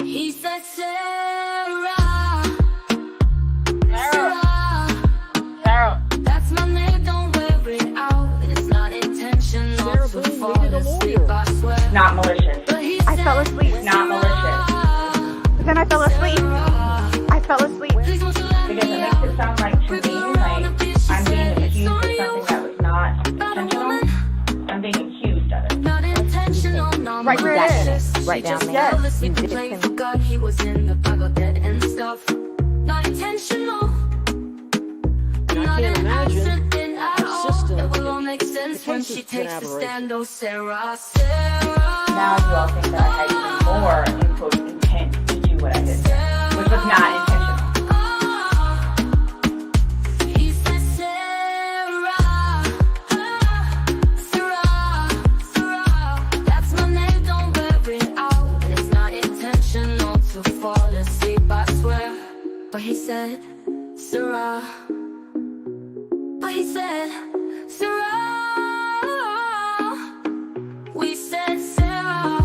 He said, Sarah, that's my name, don't wear it out. It's not intentional to fall asleep, I swear. Not malicious. I fell asleep. Not malicious. But then I fell asleep. I fell asleep. Because it makes it sound like to me, like I'm being accused of something that was not intentional. I'm being accused of it. Not intentional, no. Right where it is. Right down there. Yes. He played for God, he was in the bag of dead and stuff. Not intentional. I can't imagine a system It will all make sense when she takes the stand. Oh, Sarah, Now you all think that I had even more in quote intent to do what I did, which was not intentional. He said, Sarah, that's my name, don't wear it out. It's not intentional to fall asleep, I swear. But he said, Sarah. But he said, Sarah. We said, Sarah.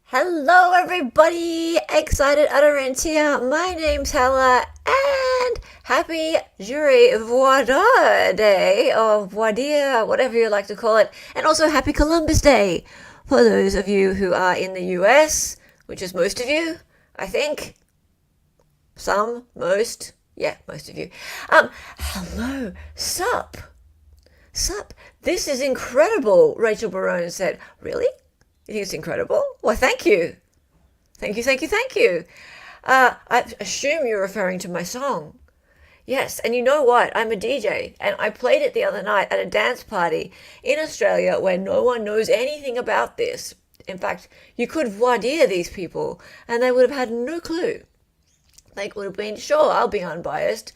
Hello everybody, Excited Utterance here. My name's Hella and happy Jury Voir Day, or voir dire, whatever you like to call it, and also happy Columbus Day for those of you who are in the US, which is most of you, I think. Some, most, yeah, most of you. Hello, sup? This is incredible, Rachel Barone said. Really? You think it's incredible? Well, thank you. Thank you. I assume you're referring to my song. Yes, and you know what? I'm a DJ, and I played it the other night at a dance party in Australia where no one knows anything about this. In fact, you could voir dire these people, and they would have had no clue. They would have been, sure, I'll be unbiased.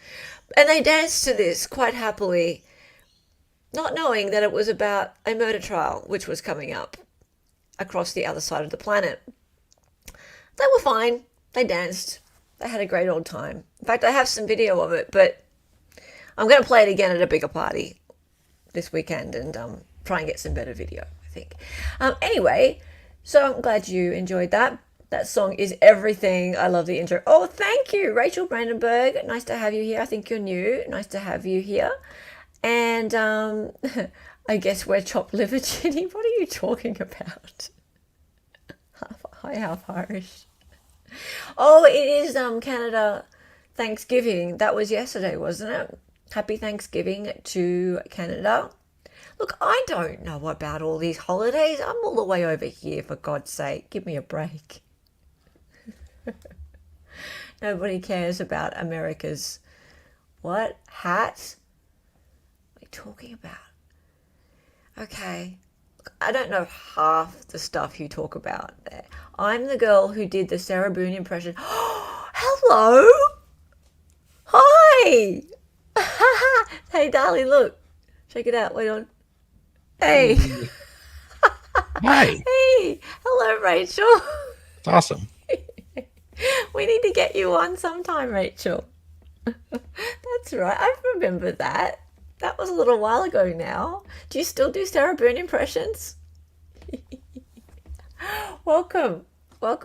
And they danced to this quite happily, not knowing that it was about a murder trial, which was coming up across the other side of the planet. They were fine. They danced. They had a great old time. In fact, I have some video of it, but I'm going to play it again at a bigger party this weekend and try and get some better video, I think. Anyway, so I'm glad you enjoyed that. That song is everything. I love the intro. Oh, thank you, Rachel Brandenburg. Nice to have you here. I think you're new. Nice to have you here. And I guess we're chopped liver, Ginny. What are you talking about? Half Irish. Oh, it is Canada Thanksgiving. That was yesterday, wasn't it? Happy Thanksgiving to Canada. Look, I don't know about all these holidays. I'm all the way over here, for God's sake. Give me a break. Nobody cares about America's what? Hat? What are you talking about? Okay. I don't know half the stuff you talk about there. I'm the girl who did the Sarah Boone impression. Hello! Hi! Hey, darling, look. Check it out. Wait on. Hey. Hi. Hey. Hello, Rachel. It's awesome. We need to get you on sometime, Rachel. That's right. I remember that. That was a little while ago now. Do you still do Sarah Boone impressions? Welcome. Good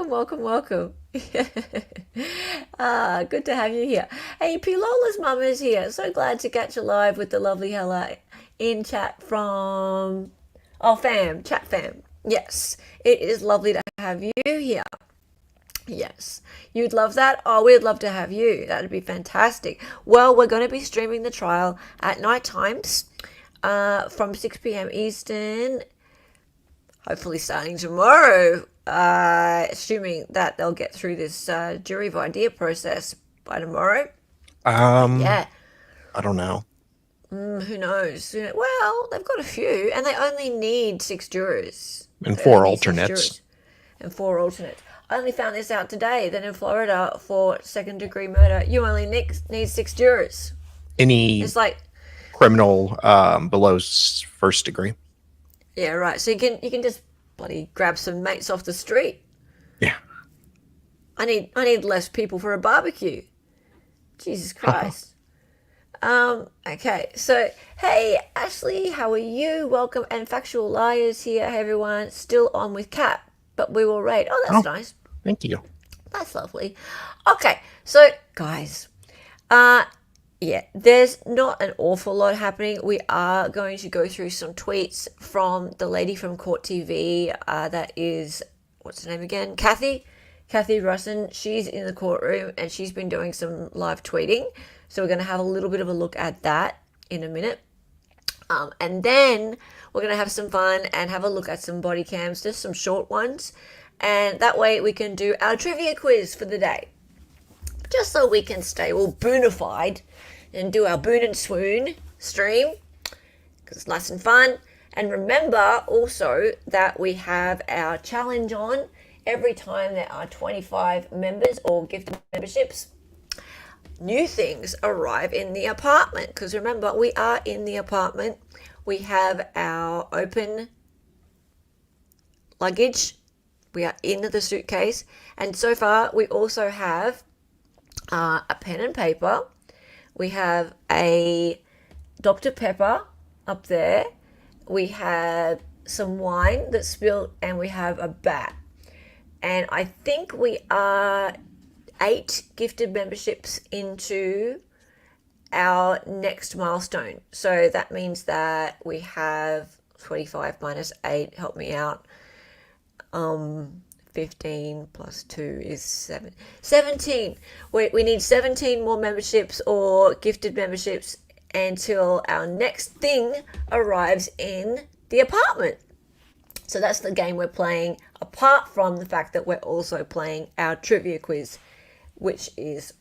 to have you here. Hey, Pilola's mum is here. So glad to catch you live with the lovely Hella in chat from... chat fam. Yes, it is lovely to have you here. Yes, you'd love that? Oh, we'd love to have you. That'd be fantastic. Well, we're going to be streaming the trial at night times from 6 p.m. Eastern, hopefully starting tomorrow, assuming that they'll get through this jury voir dire process by tomorrow. Yeah. I don't know. Who knows? Well, they've got a few, and they only need 6 jurors. And 4 alternates. And 4 alternates. I only found this out today that in Florida for second-degree murder, you only need 6 jurors. Any it's like criminal below first degree. Yeah, right. So you can just bloody grab some mates off the street. Yeah. I need less people for a barbecue. Jesus Christ. Okay, so hey Ashley, how are you? Welcome, and Factual Liars here. Hey everyone, still on with Kat, but we will rate. Oh, that's nice. Thank you. That's lovely. Okay, so guys, yeah, there's not an awful lot happening. We are going to go through some tweets from the lady from Court TV. That is, what's her name again? Kathy Russin. She's in the courtroom and she's been doing some live tweeting. So we're going to have a little bit of a look at that in a minute. And then we're going to have some fun and have a look at some body cams, just some short ones. And that way we can do our trivia quiz for the day. Just so we can stay all boonified and do our Boone and Swoon stream, because it's nice and fun. And remember also that we have our challenge on every time there are 25 members or gifted memberships. New things arrive in the apartment, because remember, we are in the apartment. We have our open luggage. We are in the suitcase. And so far, we also have a pen and paper. We have a Dr. Pepper up there. We have some wine that's spilled, and we have a bat. And I think we are 8 gifted memberships into our next milestone. So that means that we have 25 minus 8, help me out. 15 plus 2 is 17. We need 17 more memberships or gifted memberships until our next thing arrives in the apartment. So that's the game we're playing, apart from the fact that we're also playing our trivia quiz, which is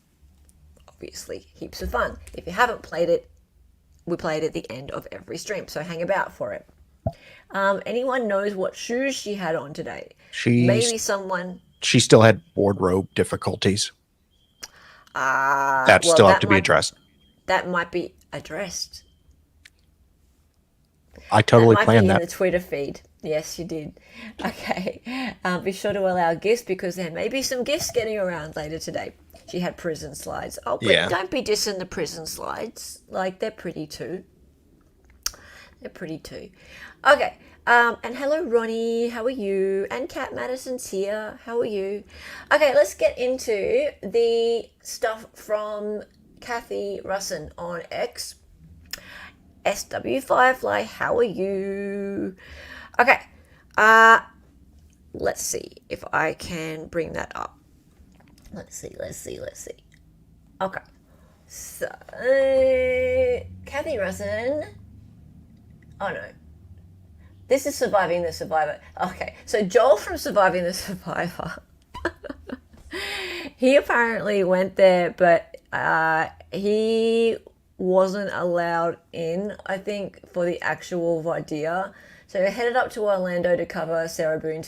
obviously heaps of fun. If you haven't played it, we play it at the end of every stream, so hang about for it. Anyone knows what shoes she had on today? Maybe someone... She still had wardrobe difficulties. That still have to be addressed. That might be addressed. I totally planned that. that. In the Twitter feed. Yes, you did. Okay. Be sure to allow gifts, because there may be some gifts getting around later today. She had prison slides. Oh, but yeah. Don't be dissing the prison slides. Like, they're pretty too. Okay. And hello, Ronnie. How are you? And Kat Madison's here. How are you? Okay, let's get into the stuff from Kathy Russin on X. SW Firefly, how are you? Okay. Let's see if I can bring that up. Let's see. Okay. So, Kathy Russin. Oh no. This is Surviving the Survivor. Okay, so Joel from Surviving the Survivor. He apparently went there, but he wasn't allowed in, I think, for the actual voir dire. So he headed up to Orlando to cover Sarah Boone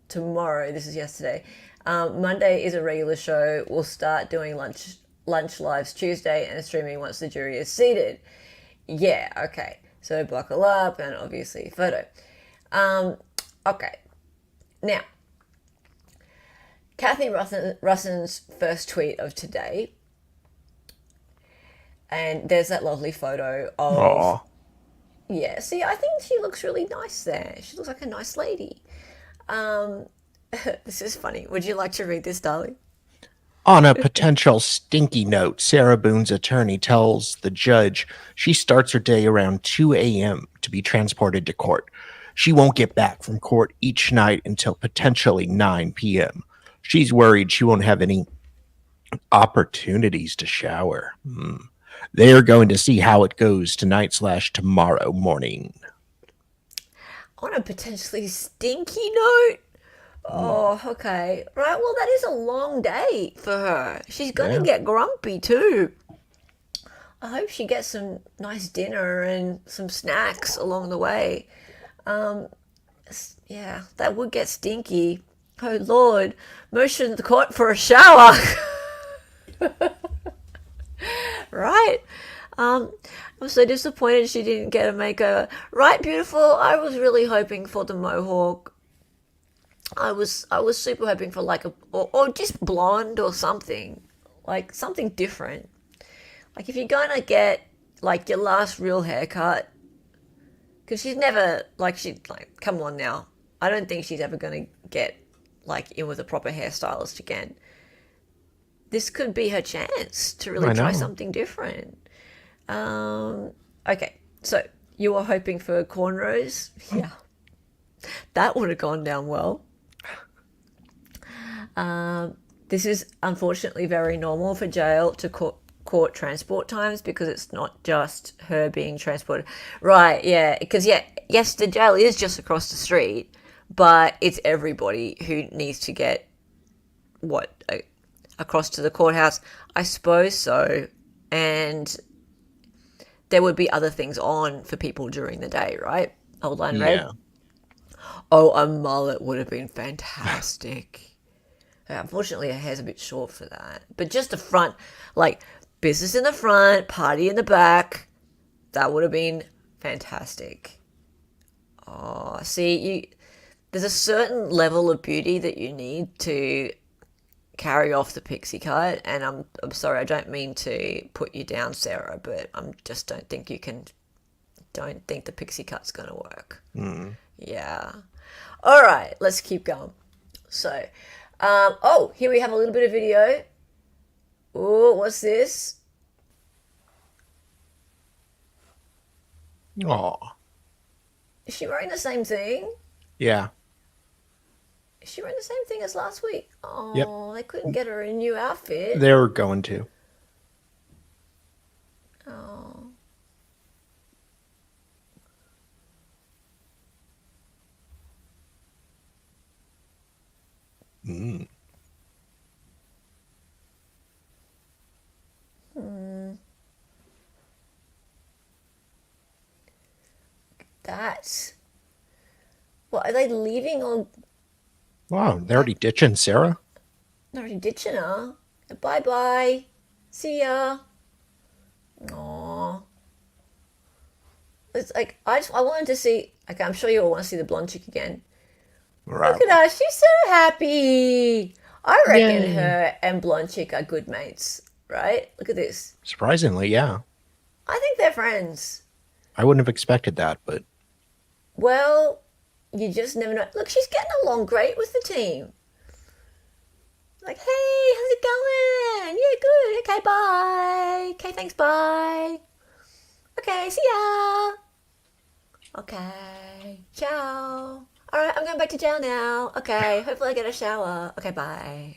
tomorrow. This is yesterday. Monday is a regular show. We'll start doing lunch lives Tuesday and streaming once the jury is seated. Yeah, okay. So buckle up, and obviously a photo. Okay. Now, Kathy Russin's first tweet of today, and there's that lovely photo of... Aww. Yeah, see, I think she looks really nice there. She looks like a nice lady. This is funny. Would you like to read this, darling? On a potential stinky note, Sarah Boone's attorney tells the judge she starts her day around 2 a.m. to be transported to court. She won't get back from court each night until potentially 9 p.m. She's worried she won't have any opportunities to shower. They're going to see how it goes tonight/tomorrow morning. On a potentially stinky note? Oh, okay. Right, well, that is a long day for her. She's going to get grumpy too. I hope she gets some nice dinner and some snacks along the way. Yeah, that would get stinky. Oh, Lord. Motion the court for a shower. Right? I'm so disappointed she didn't get a makeover. Right, beautiful? I was really hoping for the mohawk. I was super hoping for like or just blonde or something, like something different. Like if you're gonna get like your last real haircut, because she's never like come on now. I don't think she's ever gonna get like in with a proper hairstylist again. This could be her chance to really I try know. something different. Okay, so you were hoping for cornrows, yeah, that would have gone down well. This is unfortunately very normal for jail to court transport times because it's not just her being transported. Right, yeah, because, yeah, yes, the jail is just across the street, but it's everybody who needs to get, across to the courthouse? I suppose so. And there would be other things on for people during the day, right? Old Line Red. Yeah. Oh, a mullet would have been fantastic. Unfortunately, her hair's a bit short for that. But just the front, like business in the front, party in the back, that would have been fantastic. Oh, see, there's a certain level of beauty that you need to carry off the pixie cut, and I'm sorry, I don't mean to put you down, Sarah, but just don't think you can. Don't think the pixie cut's gonna work. Yeah. All right, let's keep going. So, here we have a little bit of video. Oh, what's this? Aw. Is she wearing the same thing? Yeah. Is she wearing the same thing as last week? Oh, Yep. they couldn't get her a new outfit. They were going to. Oh. Mm. That's... What, are they leaving or Wow, they're already ditching Sarah? they're already ditching her? Bye-bye. See ya. Aww. It's like, I wanted to see... Okay, I'm sure you all want to see the blonde chick again. Right. Look at her. She's so happy. I reckon Yay. her and blonde chick are good mates, right? Look at this. Surprisingly, yeah. I think they're friends. I wouldn't have expected that, but Well, you just never know. Look, she's getting along great with the team. Like, hey, how's it going? Yeah, good. Okay, bye. Okay, thanks, bye. Okay, see ya. Okay, ciao. All right, I'm going back to jail now. Okay, hopefully I get a shower. Okay, bye.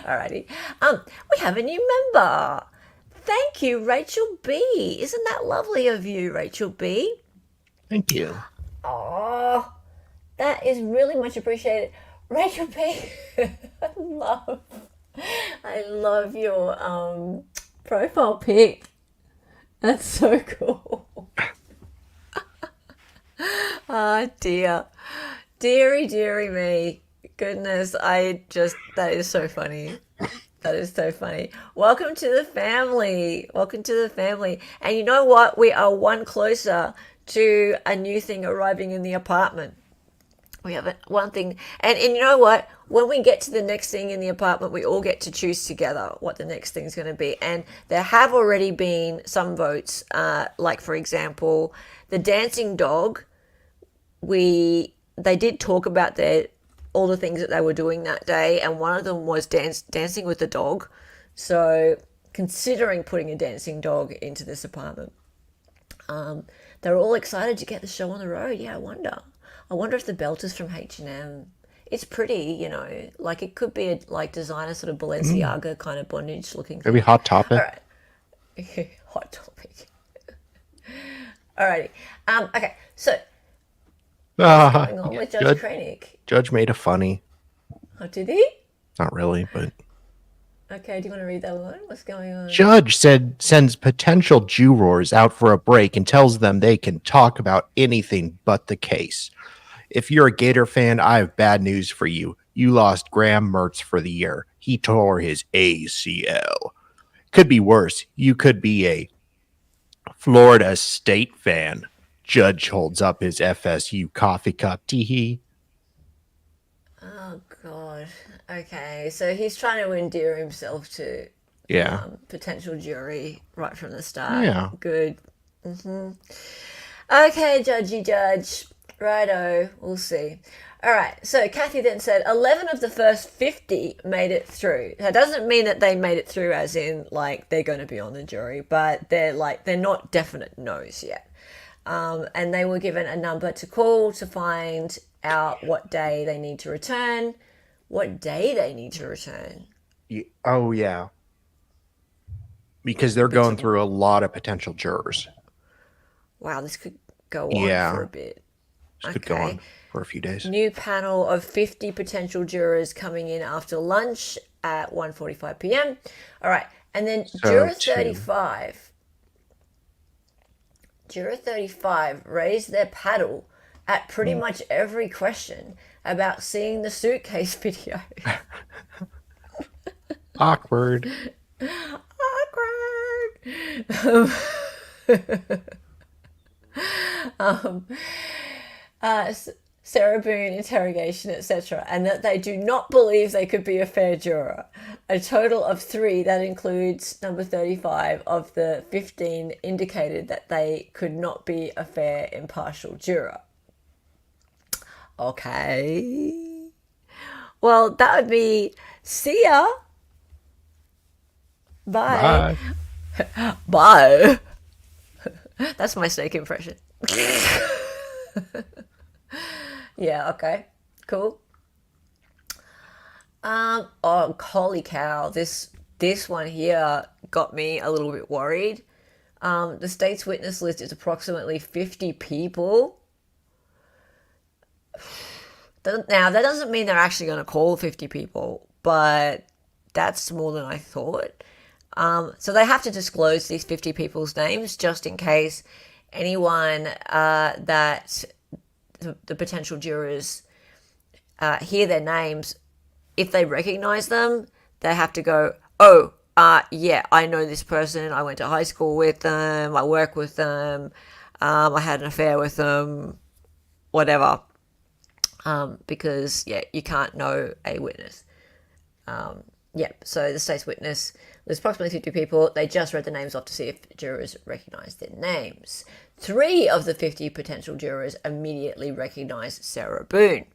Alrighty. We have a new member. Thank you, Rachel B. Isn't that lovely of you, Rachel B? thank you. Oh, that is really much appreciated. Rachel B, I love your profile pic. That's so cool. Ah, dear. Deary me. Goodness, that is so funny. That is so funny. Welcome to the family. Welcome to the family. And you know what? We are one closer to a new thing arriving in the apartment. We have one thing. And you know what? When we get to the next thing in the apartment, we all get to choose together what the next thing's going to be. And there have already been some votes. Like, for example, the dancing dog. They did talk about all the things that they were doing that day, and one of them was dancing with the dog. So considering putting a dancing dog into this apartment, they're all excited to get the show on the road. Yeah, I wonder if the belt is from H&M. It's pretty, like it could be a like designer sort of Balenciaga kind of bondage looking thing. Maybe Hot Topic. All right. Hot Topic. Alrighty. Okay, so going on with Judge Krennic. Judge made a funny. Oh, did he? Not really, but Okay, do you want to read that one? What's going on? Judge sends potential jurors out for a break and tells them they can talk about anything but the case. If you're a Gator fan, I have bad news for you. You lost Graham Mertz for the year. He tore his ACL. Could be worse. You could be a Florida State fan. Judge holds up his FSU coffee cup. Tee-hee. Oh, God. Okay, so he's trying to endear himself to Yeah. potential jury right from the start. Yeah. Good. Okay, judgy judge. Righto, we'll see. All right, so Kathy then said 11 of the first 50 made it through. That doesn't mean that they made it through as in, like, they're going to be on the jury, but they're not definite no's yet. And they were given a number to call to find out what day they need to return. What day they need to return. Oh, yeah. Because they're going through a lot of potential jurors. Wow, this could go on for a bit. This could go on for a few days. New panel of 50 potential jurors coming in after lunch at 1:45 p.m. All right, and then Juror 35 raised their paddle at pretty much every question about seeing the Suitcase video. Awkward. Sarah Boone interrogation, etc., and that they do not believe they could be a fair juror. A total of 3, that includes number 35 of the 15, indicated that they could not be a fair, impartial juror. Okay. Well, that would be see ya. Bye. Bye. That's my snake impression. Yeah, okay. Cool. Oh, holy cow. This one here got me a little bit worried. The state's witness list is approximately 50 people. Now, that doesn't mean they're actually going to call 50 people, but that's more than I thought. So they have to disclose these 50 people's names just in case anyone that the potential jurors hear their names. If they recognize them, they have to go, oh, yeah, I know this person. I went to high school with them. I work with them. I had an affair with them, whatever. Because, yeah, you can't know a witness. So the state's witness was approximately 50 people. They just read the names off to see if jurors recognized their names. 3 of the 50 potential jurors immediately recognized Sarah Boone.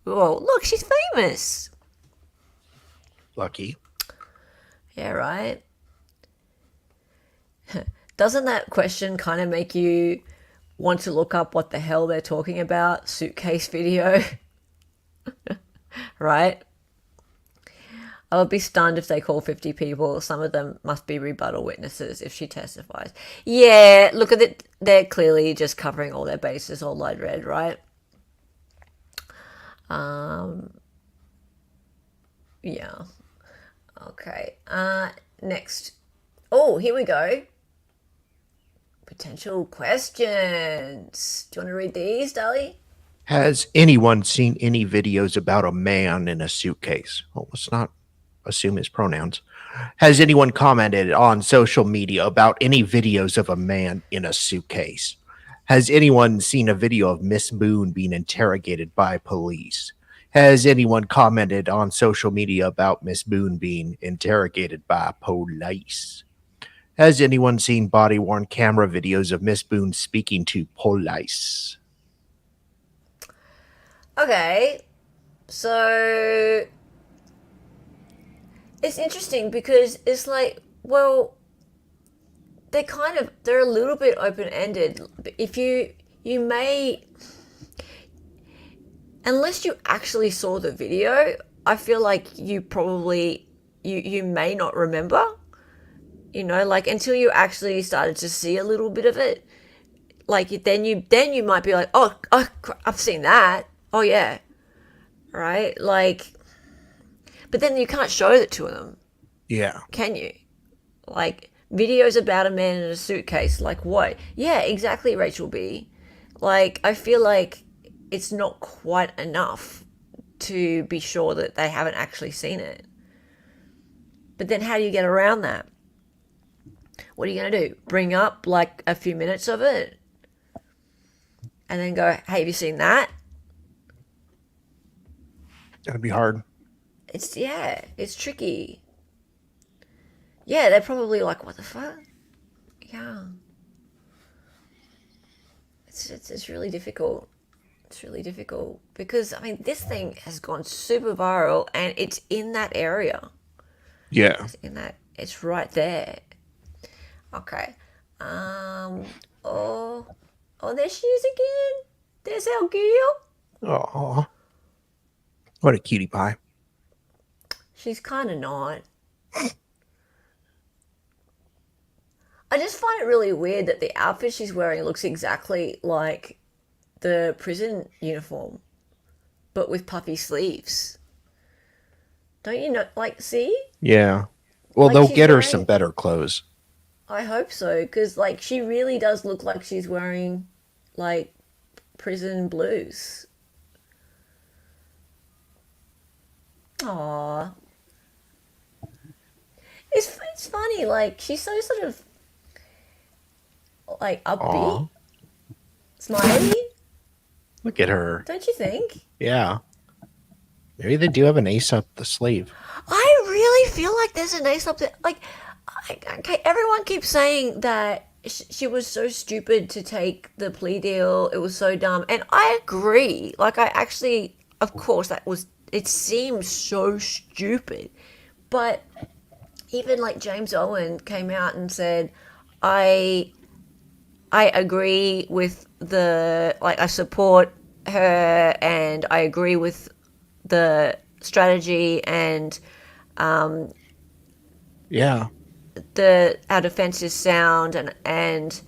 Oh, look, she's famous. Lucky. Yeah, right. Doesn't that question kind of make you want to look up what the hell they're talking about? Suitcase video. Right? I would be stunned if they call 50 people. Some of them must be rebuttal witnesses if she testifies. Yeah, look at it. They're clearly just covering all their bases, all I'd read, right? Yeah. Okay. Next. Oh, here we go. Potential questions. Do you want to read these, Dolly? Has anyone seen any videos about a man in a suitcase? Well, let's not assume his pronouns. Has anyone commented on social media about any videos of a man in a suitcase? Has anyone seen a video of Miss Boone being interrogated by police? Has anyone commented on social media about Miss Boone being interrogated by police? Has anyone seen body-worn camera videos of Miss Boone speaking to police? Okay, so it's interesting because it's like, well, they're a little bit open-ended. If you may, unless you actually saw the video, I feel like you probably, you may not remember, like until you actually started to see a little bit of it. Like then you might be like, oh, I've seen that. Oh, yeah. Right? Like, but then you can't show it to them. Yeah. Can you? Like, videos about a man in a suitcase. Like, what? Yeah, exactly, Rachel B. Like, I feel like it's not quite enough to be sure that they haven't actually seen it. But then how do you get around that? What are you going to do? Bring up, like, a few minutes of it? and then go, hey, have you seen that? That'd be hard. It's tricky. Yeah, they're probably like, what the fuck? Yeah. It's really difficult. It's really difficult because, I mean, this thing has gone super viral and it's in that area. Yeah. It's right there. Okay. Oh, there she is again. There's our girl. Aw. What a cutie pie. She's kind of not. I just find it really weird that the outfit she's wearing looks exactly like the prison uniform, but with puffy sleeves. Don't you know? Like, see? Yeah. Well, Like, they'll she's get her wearing- some better clothes. I hope so, because, like, she really does look like she's wearing, like, prison blues. Aww. It's funny, like, she's so sort of, like, upbeat, Aw. smiley, Look at her. don't you think? Yeah. Maybe they do have an ace up the sleeve. I really feel like there's an ace up there. Like, okay, everyone keeps saying that she was so stupid to take the plea deal. It was so dumb. And I agree. Like, I actually, of course, it seems so stupid. But even like James Owen came out and said, I agree with I support her and I agree with the strategy and Yeah. our defense is sound and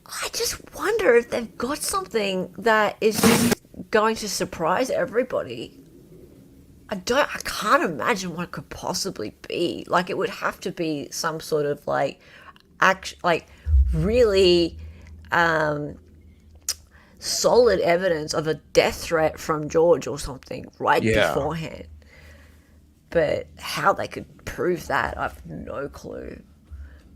I just wonder if they've got something that is just going to surprise everybody. I can't imagine what it could possibly be. Like, it would have to be some sort of really solid evidence of a death threat from George or something beforehand. But how they could prove that, I've no clue.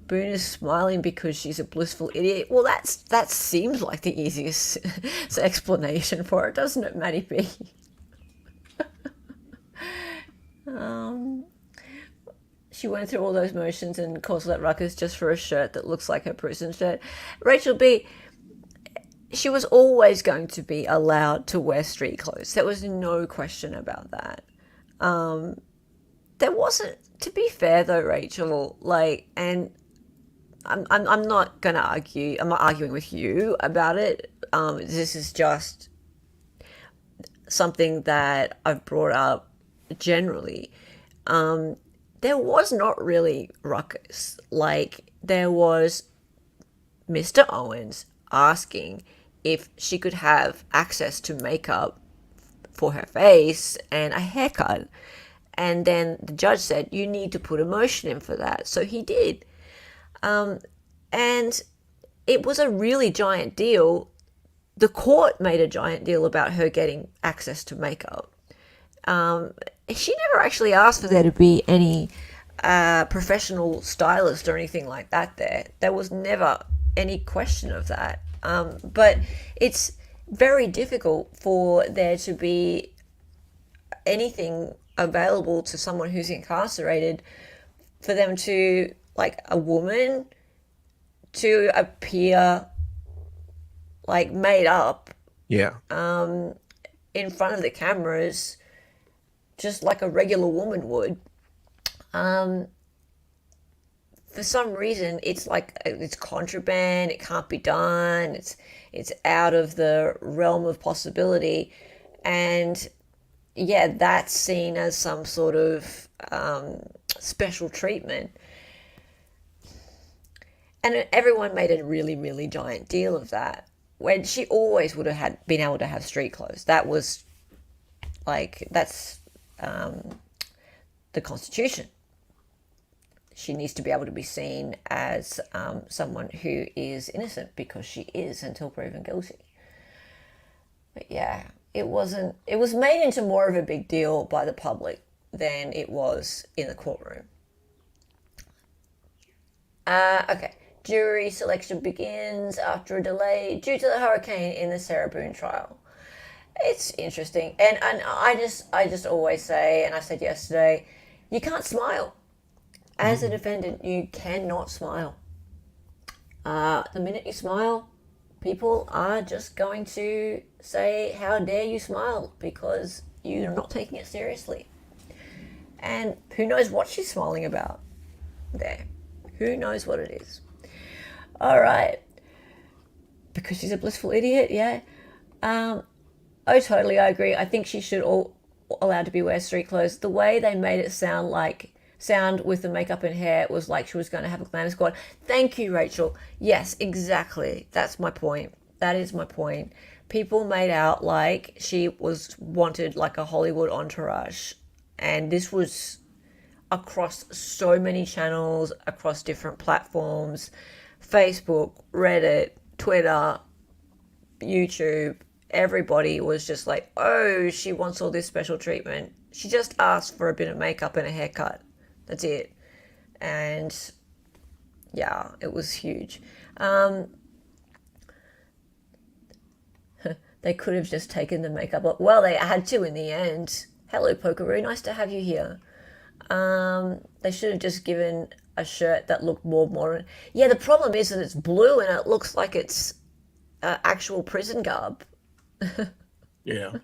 Boone is smiling because she's a blissful idiot. Well, that seems like the easiest explanation for it, doesn't it, Maddie B? She went through all those motions and caused that ruckus just for a shirt that looks like her prison shirt. Rachel B, she was always going to be allowed to wear street clothes. There was no question about that. There wasn't, to be fair though, Rachel, and I'm not going to argue. I'm not arguing with you about it. This is just something that I've brought up generally. There was not really ruckus. Like, there was Mr. Owens asking if she could have access to makeup for her face and a haircut. And then the judge said, you need to put a motion in for that. So he did. And it was a really giant deal. The court made a giant deal about her getting access to makeup. She never actually asked for there to be any professional stylist or anything like that there. There was never any question of that. But it's very difficult for there to be anything available to someone who's incarcerated for them to, like, a woman to appear, like, made up Yeah. in front of the cameras just like a regular woman would. For some reason, it's like it's contraband. It can't be done. It's out of the realm of possibility, and yeah, that's seen as some sort of special treatment. And everyone made a really, really giant deal of that. When she always would have been able to have street clothes. That was that's the Constitution. She needs to be able to be seen as someone who is innocent, because she is until proven guilty. But yeah, it was made into more of a big deal by the public than it was in the courtroom. Okay, Jury selection begins after a delay due to the hurricane in the Sarah Boone trial. It's interesting, and I just always say, and I said yesterday, you can't smile. As a defendant, you cannot smile. The minute you smile, people are just going to say, how dare you smile, because you're not taking it seriously. And who knows what she's smiling about there. Who knows what it is. All right. Because she's a blissful idiot, yeah. Oh, totally, I agree. I think she should all allowed to be wear street clothes. The way they made it sound with the makeup and hair was like she was going to have a glam squad. Thank you, Rachel. Yes, exactly. That's my point. That is my point. People made out like she was wanted like a Hollywood entourage. And this was across so many channels, across different platforms, Facebook, Reddit, Twitter, YouTube. Everybody was just like, oh, she wants all this special treatment. She just asked for a bit of makeup and a haircut. That's it. And yeah, it was huge. They could have just taken the makeup off. Well, they had to in the end. Hello, Pokeroo. Nice to have you here. They should have just given a shirt that looked more modern. Yeah, the problem is that it's blue and it looks like it's actual prison garb. Yeah.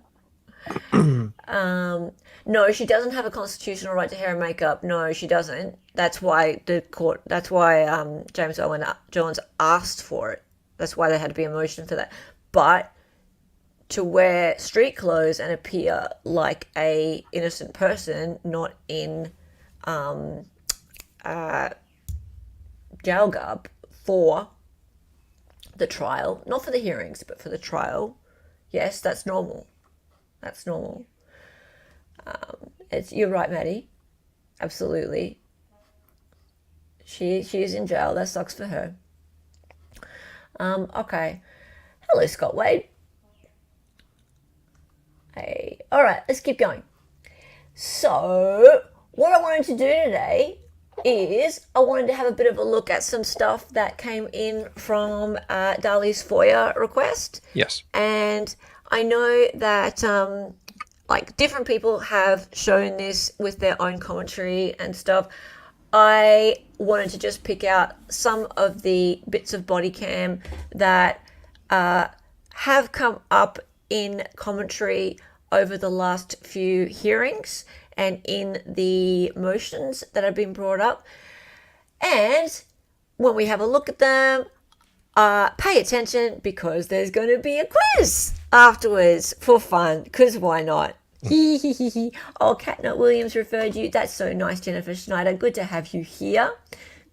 No, she doesn't have a constitutional right to hair and makeup. No, she doesn't. That's why James Owen Jones asked for it. That's why there had to be a motion for that. But to wear street clothes and appear like a innocent person, not in jail garb for the trial, not for the hearings, but for the trial. Yes, that's normal. That's normal. You're right, Maddie. Absolutely. She is in jail. That sucks for her. Okay. Hello, Scott Wade. Hey. All right, let's keep going. So, what I wanted to do today is I wanted to have a bit of a look at some stuff that came in from Dali's FOIA request. Yes. And I know that different people have shown this with their own commentary and stuff. I wanted to just pick out some of the bits of body cam that have come up in commentary over the last few hearings and in the motions that have been brought up. And when we have a look at them, pay attention because there's going to be a quiz afterwards for fun, because why not? Oh, Catnut Williams referred you. That's so nice, Jennifer Schneider. Good to have you here.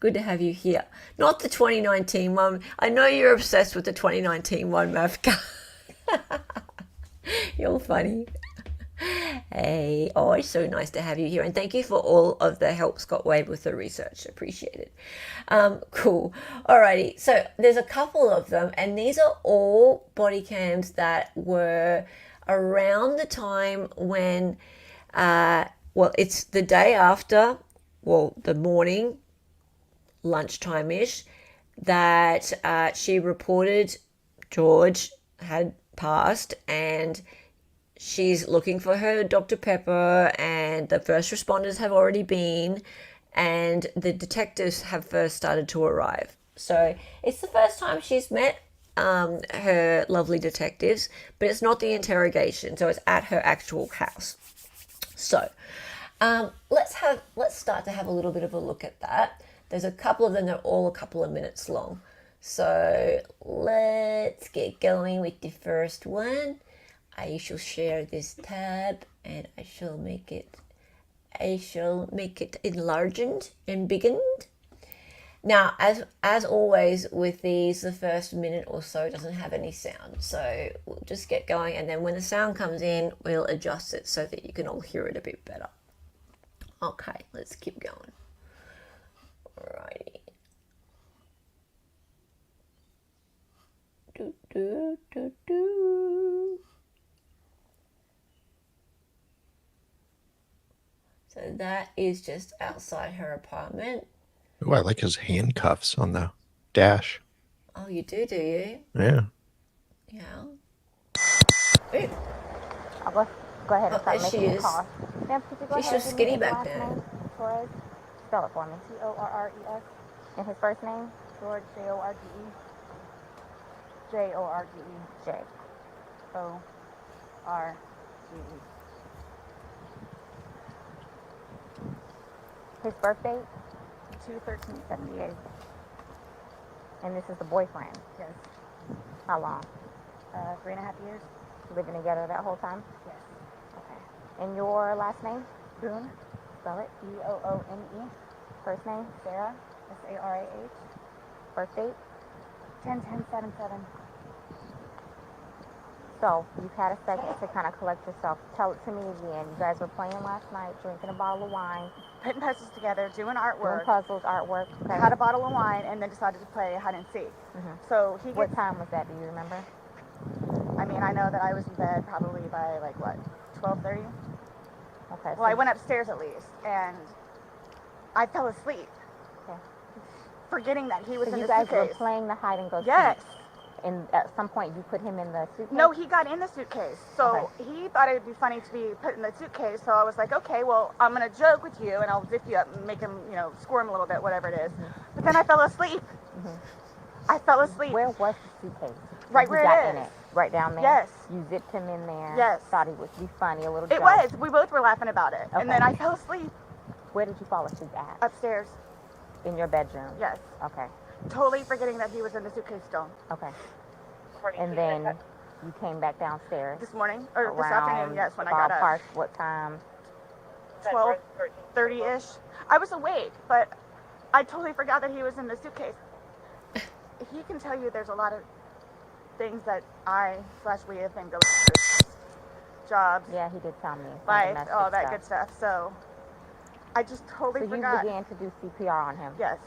Good to have you here. Not the 2019 one. I know you're obsessed with the 2019 one, Mavka. You're funny. Hey, oh, it's so nice to have you here. And thank you for all of the help, Scott Wade, with the research. Appreciate it. Cool. Alrighty. So there's a couple of them, and these are all body cams that were around the time when, it's the day after, the morning, lunchtime-ish, that she reported George had passed, and she's looking for her Dr. Pepper, and the first responders have already been, and the detectives have first started to arrive. So it's the first time she's met her lovely detectives, but it's not the interrogation, so it's at her actual house. So let's start to have a little bit of a look at that. There's a couple of them that are all a couple of minutes long. So let's get going with the first one. I shall share this tab and I shall make it enlarged and biggened. Now, as always with these, the first minute or so doesn't have any sound. So we'll just get going, and then when the sound comes in, we'll adjust it so that you can all hear it a bit better. Okay, let's keep going. Alrighty. So that is just outside her apartment. Oh, I like his handcuffs on the dash. Oh, you do you? Yeah. Yeah. Ooh, I'll go ahead and oh, start there she making the is. call. Ma'am, could you go She's ahead so and give me skinny his back last then. name? Torres. Spell it for me. Torres. And his first name? George, Jorge. Jorge. Jorge. His birth date? 2/13/78. And this is the boyfriend? Yes. How long? 3.5 years. Living together that whole time? Yes. Okay. And your last name? Boone. Spell it. Boone. First name? Sarah. Sarah. Birth date? 10/10/77. So, you've had a second to kind of collect yourself. Tell it to me again. You guys were playing last night, drinking a bottle of wine, Putting puzzles together, doing doing artwork. puzzles, artwork. Okay. Had a bottle of wine and then decided to play hide and seek. So he What gets, time was that? Do you remember? I mean, I know that I was in bed probably by like what, 12:30? Okay. Well, I went upstairs at least and I fell asleep. Okay. Forgetting that he was So in you the guys were suitcase. playing the hide and go seek. Yes. And at some point you put him in the suitcase? No, he got in the suitcase. So he thought it would be funny to be put in the suitcase. So I was like, okay, well, I'm going to joke with you and I'll zip you up and make him, squirm a little bit, whatever it is. But then I fell asleep. I fell asleep. Where was the suitcase? Right When where he it got in is. it? Right down there? Yes. You zipped him in there? Yes. Thought he would be funny, a little It joke. was. We both were laughing about it. Okay. And then I fell asleep Where did you fall asleep at? upstairs. In your bedroom? Yes. Okay. Totally forgetting that he was in the suitcase still. Okay. And then you came back downstairs? This morning, or this around afternoon, yes, when I got ballpark, up. what time? 12:30-ish. I was awake, but I totally forgot that he was in the suitcase. He can tell you there's a lot of things that we have been going through. Jobs, Yeah, he did tell me. some life, domestic all that stuff. good stuff. So I just totally So you forgot. began to do CPR on him? Yes.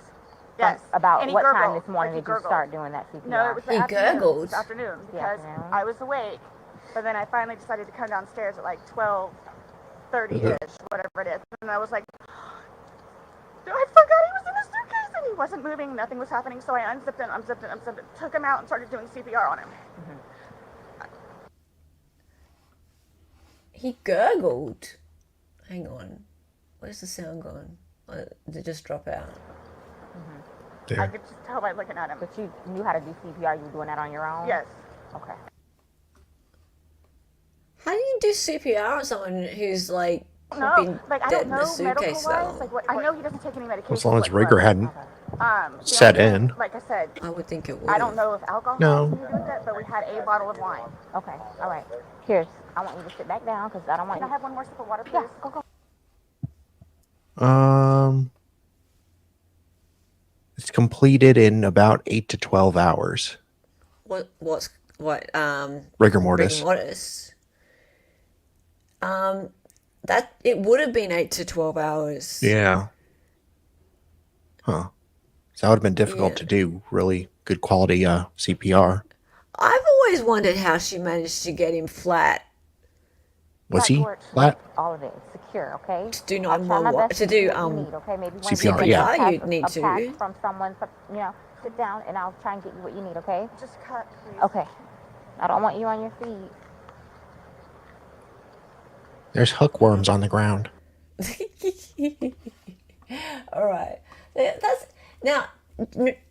Yes. About And he what time gurgled, this morning like he did you gurgled. start doing that CPR? No, it was the He afternoon. gurgled. This afternoon because afternoon. I was awake, but then I finally decided to come downstairs at like 12:30-ish, whatever it is, and I was like, I forgot he was in the suitcase and he wasn't moving, nothing was happening, so I unzipped it, took him out and started doing CPR on him. He gurgled. Hang on. Where's the sound gone? Did it just drop out? I There. could just tell by looking at him. But you knew how to do CPR, you were doing that on your own? Yes. Okay. How do you do CPR on someone who's like No, been like I dead don't in know the suitcase that medical-wise, long? like what, I know he doesn't take any medication. As long as whatsoever. rigor hadn't The set only in. thing, like I said, I would think it would. I don't know if alcohol No. has anything to do with it, but we had a bottle of wine. Okay, all right. Here's, I want you to sit back down because I don't want Can I you... have one more sip of water, please? Yeah, go. It's completed in about 8 to 12 hours. What Rigor mortis. rigor mortis? That it would have been 8 to 12 hours. Yeah. Huh. So that would have been difficult Yeah. to do. Really good quality CPR. I've always wondered how she managed to get him flat. Was he Backwards. flat? All of it is secure, okay? To do I'll try my 911, best to get do you what you need, okay? Maybe when CPR, you yeah. Yeah, you'd need a pack to. from someone, sit down and I'll try and get you what you need, okay? Just cut, please. Okay. I don't want you on your feet. There's hookworms on the ground. All right. That's now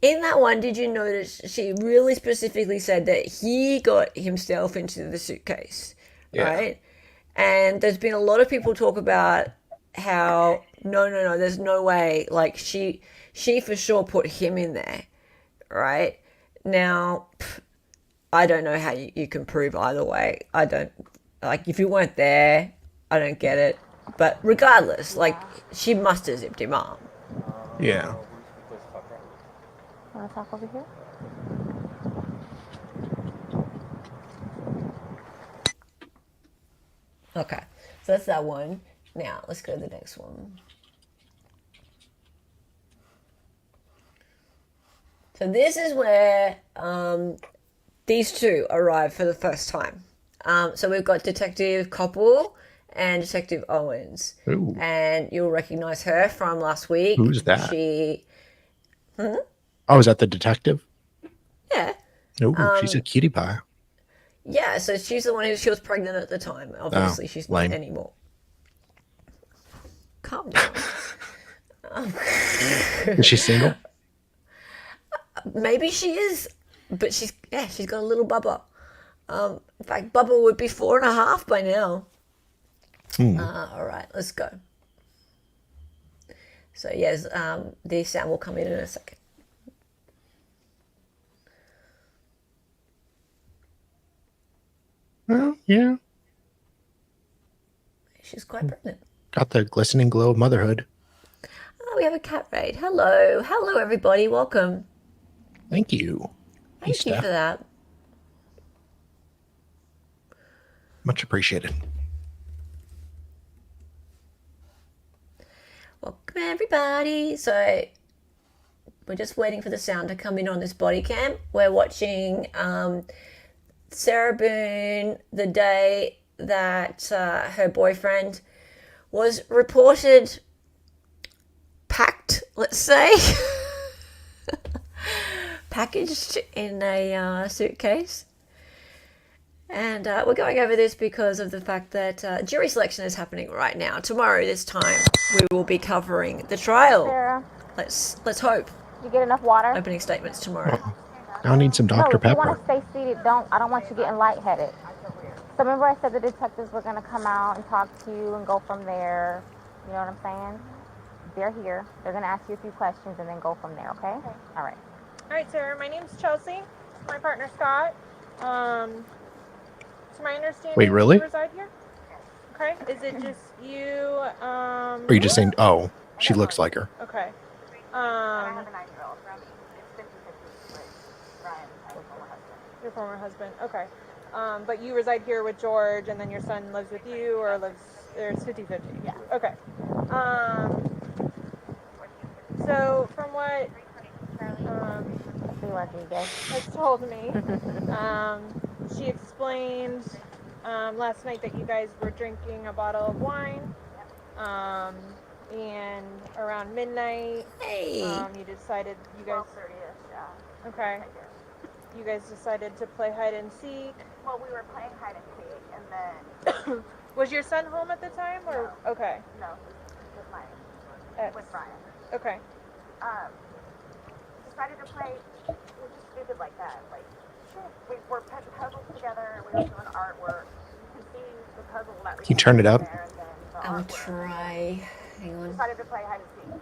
in that one. Did you notice she really specifically said that he got himself into the suitcase, right? And there's been a lot of people talk about how no, there's no way. Like she for sure put him in there, right? Now, I don't know how you can prove either way. I don't like if you weren't there. I don't get it. But regardless, like she must have zipped him up. Yeah. Want to talk over here? Okay, so that's that one. Now let's go to the next one. So this is where these two arrive for the first time. So we've got Detective Koppel and Detective Owens. Ooh. And you'll recognize her from last week. Who's that? She Oh, is that the detective? Yeah. Oh, she's a cutie pie. Yeah, so she's the one she was pregnant at the time. Obviously, she's not lame. anymore. Calm down. Is she single? Maybe she is, but she's got a little Bubba. In fact, Bubba would be 4.5 by now. All right, let's go. So yes, the sound will come in a second. Well, yeah. She's quite pregnant. Got the glistening glow of motherhood. Oh, we have a cat raid. Hello, everybody. Welcome. Thank you. Hey, Thank you Steph. for that. Much appreciated. Welcome, everybody. So we're just waiting for the sound to come in on this body cam. We're watching Sarah Boone the day that her boyfriend was reported packed, let's say, packaged in a suitcase. And we're going over this because of the fact that jury selection is happening right now. Tomorrow, this time, we will be covering the trial. Sarah, Let's hope. did you get enough water? Opening statements tomorrow. I'll need some No, Dr. if you want Pepper. to stay seated, I don't want you getting lightheaded. So remember I said the detectives were going to come out and talk to you and go from there. You know what I'm saying? They're here. They're going to ask you a few questions and then go from there, okay? All right. All right, Sarah. My name's Chelsea. My partner Scott. To my understanding, Wait, really? you reside here? Okay. Is it just you? Or are you just saying, oh, she looks like her? Okay. I have a 9-year-old. It's 50-50 with Brian, my former husband. Your former husband. Okay. But you reside here with George, and then your son lives with you, or lives there's 50-50? Yeah. Okay. So from what has told me, she explained last night that you guys were drinking a bottle of wine, and around midnight, Hey. you decided you guys. 12:30ish, yeah. Okay. I did. You guys decided to play hide and seek. Well, we were playing hide and seek, and then Was your son home at the time, or okay? no, with my with Brian. Okay. Decided to play. We're just stupid like that. Like we were putting puzzles together. We were doing artwork. You can see the puzzle that we Can you turn it up? there, and then the I'll artwork. try. Hang on. Decided to play hide and seek.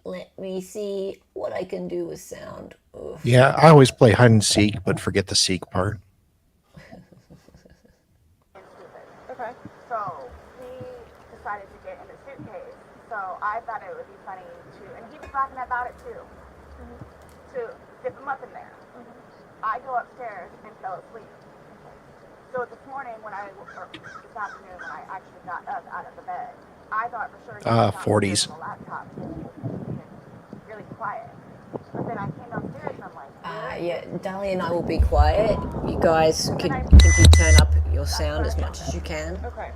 Let me see what I can do with sound. Oof. Yeah, I always play hide and seek, but forget the seek part. Okay. So he decided to get in the suitcase. So I thought it would be funny to, and he was laughing about it too, to dip him up in there. I go upstairs and fell asleep. So this morning or this afternoon when I actually got up out of the bed, I thought for sure he was 40s. on the laptop. He was really quiet. But then I came downstairs and I'm like, Yeah, Dali and I will be quiet. You guys can turn up your sound as much as you can. Okay.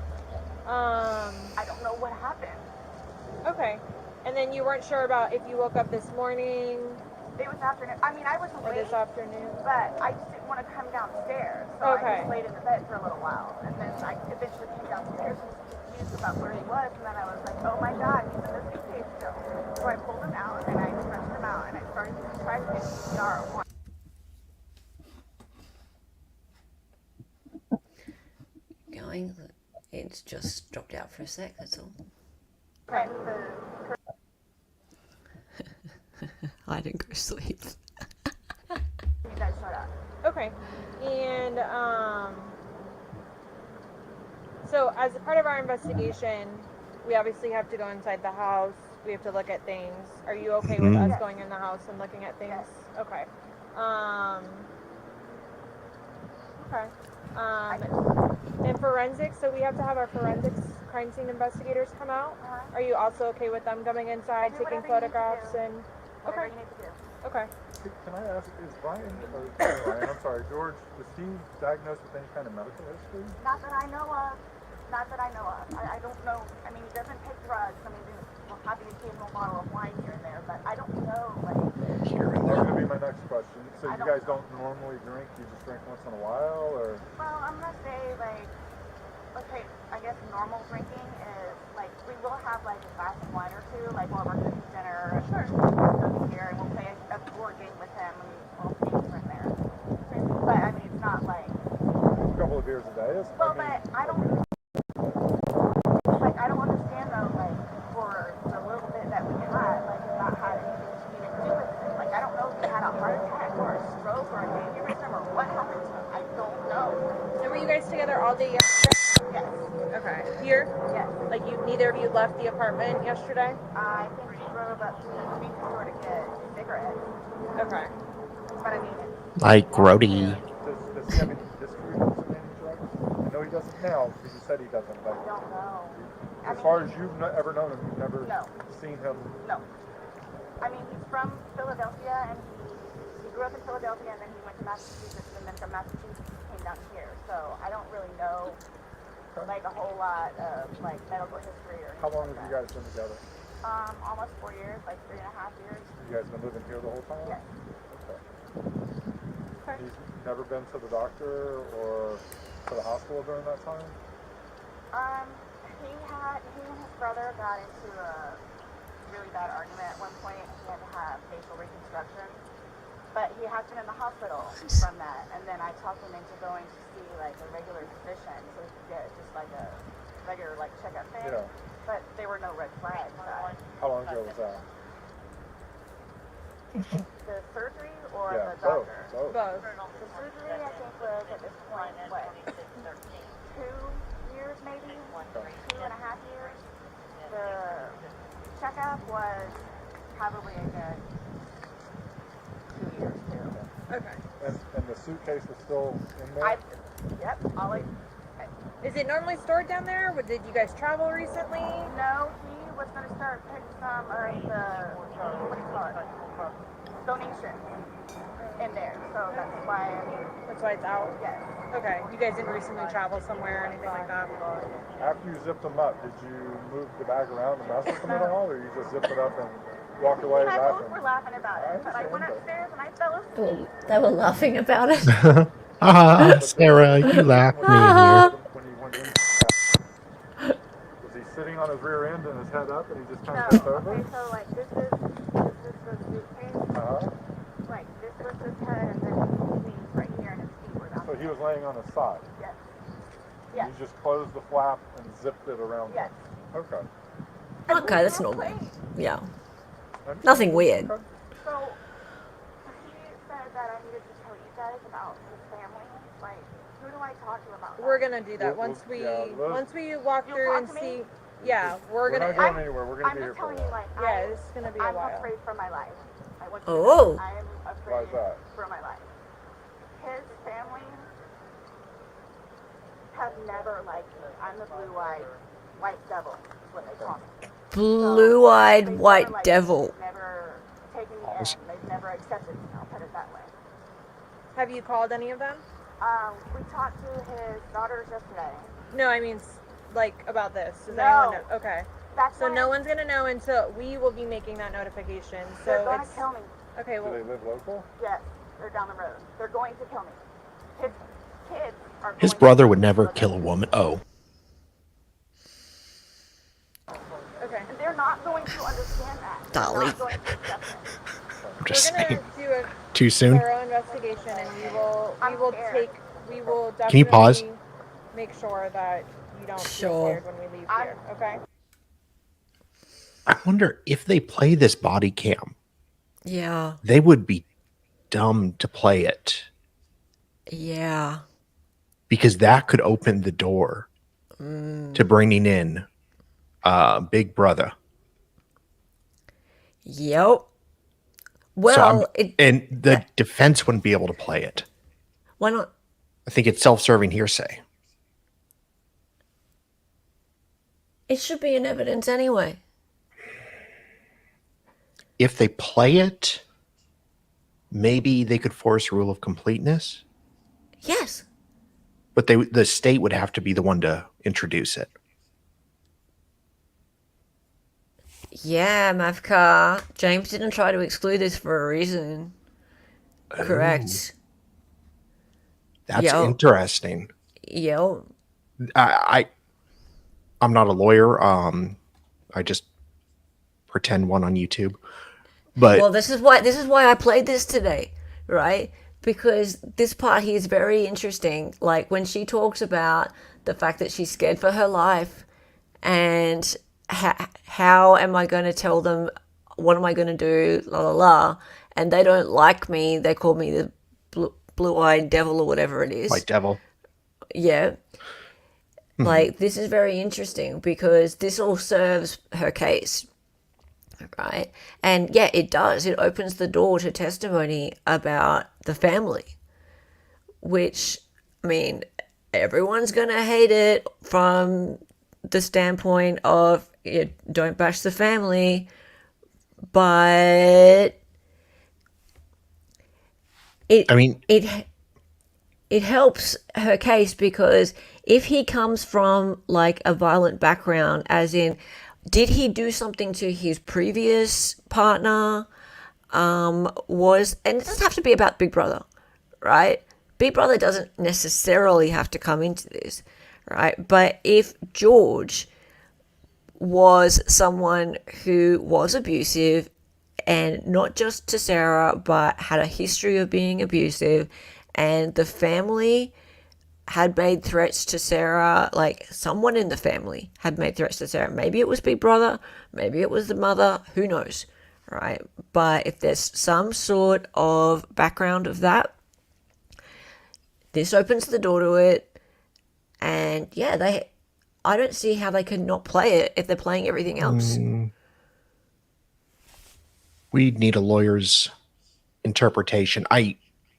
I don't know what happened. Okay. And then you weren't sure about if you woke up this morning It was afternoon. I mean, I was or awake, this afternoon. but I just didn't want to come downstairs. So I Okay. just laid in the bed for a little while. And then I eventually came downstairs and was confused about where he was. And then I was like, oh my God, he's in the suitcase still. So I pulled him out and I stretched him out and I started to try to get CPR. Going. It's just dropped out for a sec, that's all. And I didn't go to sleep. you guys shut up. Okay. And so as a part of our investigation, we obviously have to go inside the house. We have to look at things. Are you okay with us going in the house and looking at things? Yes. Okay. And forensics, so we have to have our forensics crime scene investigators come out. Are you also okay with them coming inside, Do taking whatever you need to photographs do. and Whatever okay. you need to do. Okay. Can I ask, is Brian, I'm sorry, George, was he diagnosed with any kind of medical history? Not that I know of. Not that I know of. I don't know. I mean, he doesn't take drugs. I mean, occasional bottle of wine here and there, but I don't know, like, Here and That's there. gonna be my next question. So you I don't guys know. don't normally drink, you just drink once in a while, or? well, I'm gonna say, like, okay, I guess normal drinking is, like, we will have, like, a glass of wine or two, like, while we're cooking dinner. Sure. We'll here, and we'll play a board game with him, and we'll see here and there. But, I mean, it's not, like, A couple of beers a day is? well, but I don't understand, though, like, for the little bit that we had, like, not had anything to even do with it. Like, I don't know if he had a heart attack or a stroke or an aneurysm or what happened to him. I don't know. So were you guys together all day yesterday? Yes. Okay. Here? Yes. Like neither of you left the apartment yesterday? I think he drove up to the convenience store to get cigarettes. Okay. But I mean, Like Grody. Does he have any history of consuming drugs? I know he doesn't now, because you said he doesn't, but I don't know. as far as you've ever known him, you've never No. seen him. No. I mean, he's from Philadelphia, and he grew up in Philadelphia, and then he went to Massachusetts, and then from Massachusetts he came down here. So I don't really know, like, a whole lot of, like, medical history or anything. How long like have you guys been together? Almost 4 years, like 3.5 years. You guys been living here the whole time? Yes. Okay. He's never been to the doctor or to the hospital during that time? He and his brother got into a really bad argument at one point, and he had to have facial reconstruction. But he has been in the hospital from that, and then I talked him into going to see, like, a regular physician so he could get just, like, a regular, like, checkup thing. Yeah. But there were no red flags. How long ago was that? The surgery or Yeah, the doctor? both. Both. The surgery, I think, was at this point, what, 2 years maybe? 2.5 years. The checkup was probably a good 2 years too. Okay. And the suitcase is still in there? Yep, Is it normally stored down there? Did you guys travel recently? no, he was going to start putting some of the, what do you call it, donations in there. So that's why, That's why it's out? yes. Okay. You guys didn't recently travel somewhere or anything like that? After you zipped them up, did you move the bag around and mess with them at all, or you just zipped it up and walked away And I both laughing? were laughing about it, but I went upstairs and I fell asleep. They were laughing about it. Ah, Sarah, you laughed me here. When he went in, was he sitting on his rear end and his head up, and he just kind No, of bent over? okay, so like this is the suitcase. Uh-huh. Like this was his head, and then his knees right here, and his feet were down. So he was laying on his side. Yes. Yes. You just closed the flap and zipped it around Yes. him. Okay. Okay, that's normal. Yeah. Understood. Nothing weird. Okay. So he said that I needed to tell you guys about his family. Like, who do I talk to about that? We're gonna do that We'll- once we yeah, let's- once we walk You'll through talk and to me? see. Yeah, we're We're gonna. not going anywhere. We're going to I'm be here just for a telling you, while. like, Yeah, it's gonna be a I'm while. afraid for my life. I want you to Oh. know, I am Why afraid is that? for my life. His family have never liked me. I'm the blue-eyed white devil, is what they call me. Blue-eyed They've white never liked devil. me. They've never taken me in. They've never accepted me. I'll put it that way. Have you called any of them? We talked to his daughters yesterday. No, I mean like about this. Does No. anyone know? Okay. That's So why no one's gonna know until we will be making that notification. they're So going it's to kill me. okay. Do Well, they live local? Yes, they're down the road. They're going to kill me. His kids are His going brother to would never kill kill a them. woman. Oh, okay. And they're not going to understand that. They're Dolly. not going to accept it. I'm just We're saying. gonna do a Too soon? thorough investigation, and I'm we will scared. definitely Can you pause? make sure that you don't Sure. get scared when we leave here. Okay. I wonder if they play this body cam, Yeah. they would be dumb to play it Yeah. because that could open the door to bringing in Big Brother. Yep. So Well, and the defense wouldn't be able to play it. why not? I think it's self-serving hearsay. It should be in evidence anyway. If they play it, maybe they could force a rule of completeness, Yes. but the state would have to be the one to introduce it. Yeah, Mavka. James didn't try to exclude this for a reason. Correct. That's Yo. interesting. Yo. I'm not a lawyer. I just pretend one on YouTube. But Well, this is why I played this today, right? Because this part here is very interesting. Like when she talks about the fact that she's scared for her life, and how am I going to tell them? What am I going to do? La la la. And they don't like me. They call me the blue-eyed devil or whatever it is. White devil. Yeah. Like this is very interesting because this all serves her case. Right. And yeah, it does. It opens the door to testimony about the family, which, I mean, everyone's going to hate it from the standpoint of don't bash the family, but it helps her case because if he comes from like a violent background, as in, did he do something to his previous partner? And it doesn't have to be about Big Brother, right? Big Brother doesn't necessarily have to come into this, right? But if George was someone who was abusive, and not just to Sarah, but had a history of being abusive, and the family had made threats to Sarah, like someone in the family had made threats to Sarah. Maybe it was Big Brother, maybe it was the mother, who knows, right? But if there's some sort of background of that, this opens the door to it. And yeah, I don't see how they could not play it if they're playing everything else. We need a lawyer's interpretation.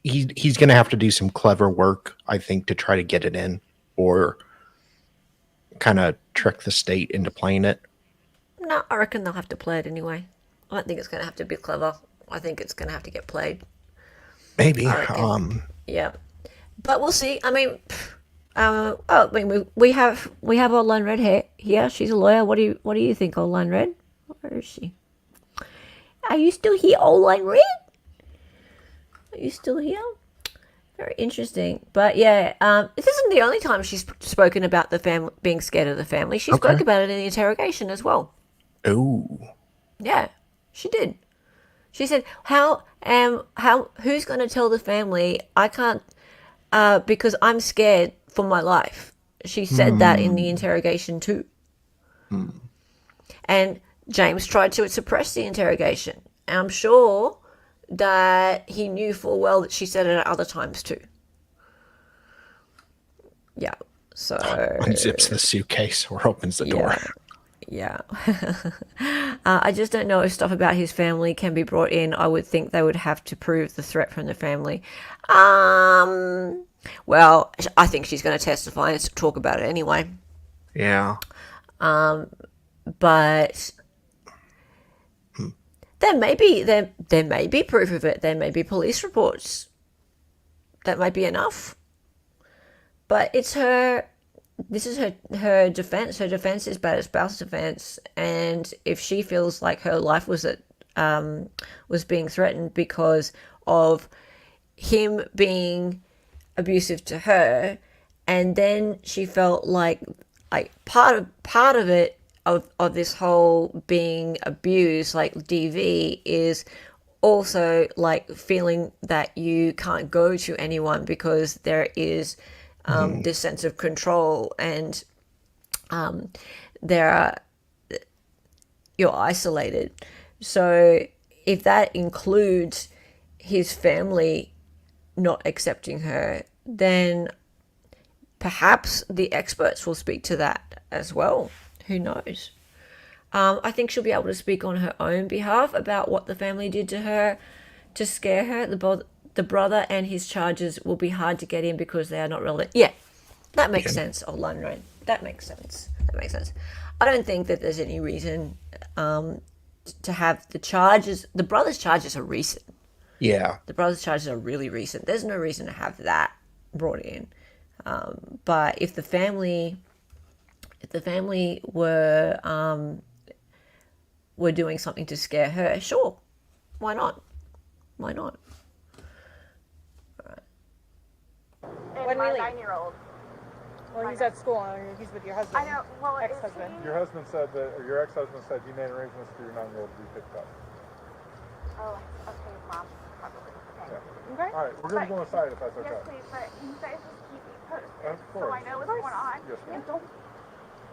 He's going to have to do some clever work, I think, to try to get it in, or kind of trick the state into playing it. No, I reckon they'll have to play it anyway. I don't think it's going to have to be clever. I think it's going to have to get played. Maybe. Yeah, but we'll see. I mean, we have Old Line Red here. She's a lawyer. What do you think, Old Line Red? Where is she? Are you still here, Old Line Red? Are you still here? Very interesting. But yeah, this isn't the only time she's spoken about the family, being scared of the family. She spoke about it in the interrogation as well. Oh. Yeah, she did. She said, who's going to tell the family? I can't, because I'm scared for my life. She said that in the interrogation too. And James tried to suppress the interrogation. And I'm sure that he knew full well that she said it at other times too. Yeah, so... Unzips the suitcase or opens the door. Yeah. I just don't know if stuff about his family can be brought in. I would think they would have to prove the threat from the family. Well, I think she's going to testify and talk about it anyway. Yeah. But there may be proof of it. There may be police reports. That might be enough. But it's her. This is her defense. Her defense is bad spouse defense, and if she feels like her life was being threatened because of him being abusive to her, and then she felt like part of it of this whole being abused, like DV, is also like feeling that you can't go to anyone because there is this sense of control, and you're isolated. So if that includes his family not accepting her, then perhaps the experts will speak to that as well. Who knows? I think she'll be able to speak on her own behalf about what the family did to her to scare her. The brother and his charges will be hard to get in because they are not relevant. Yeah, that makes sense, Old Line Red. That makes sense. I don't think that there's any reason to have the charges. The brother's charges are recent. Yeah. The brother's charges are really recent. There's no reason to have that brought in. But if the family were were doing something to scare her, sure, why not? Why not? And When we my leave. 9-year-old. Well, he's at school. He's with your husband. I know. Well, is Ex-husband. he? Your husband said that, or your ex-husband said you made arrangements for your 9-year-old to be picked up. Oh, okay, Mom. Probably. Okay. Yeah. Okay. All right, we're going to go inside if that's okay. Yes, please. But can you guys just keep me posted Of so I course. know what's going on? Yes, ma'am. And don't.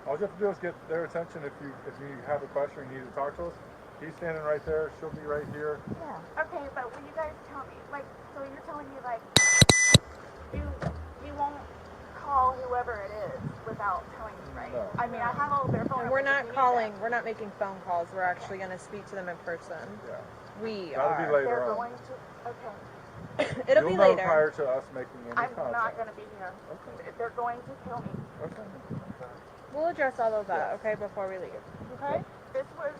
All you have to do is get their attention if you have a question or you need to talk to us. He's standing right there. She'll be right here. Yeah. Okay, but will you guys tell me, like, so you're telling me, like, you won't call whoever it is without telling me, right? No. I mean, I have all their phone And numbers. we're if not you need calling. them. We're not making phone calls. We're actually going to speak to them in person. Yeah. We That'll are. be later They're on. going to. Okay. It'll You'll be know later. prior to us making any I'm contact. not going to be here. Okay. They're going to kill me. Okay. We'll address all of that, okay, before we leave. Okay? This was.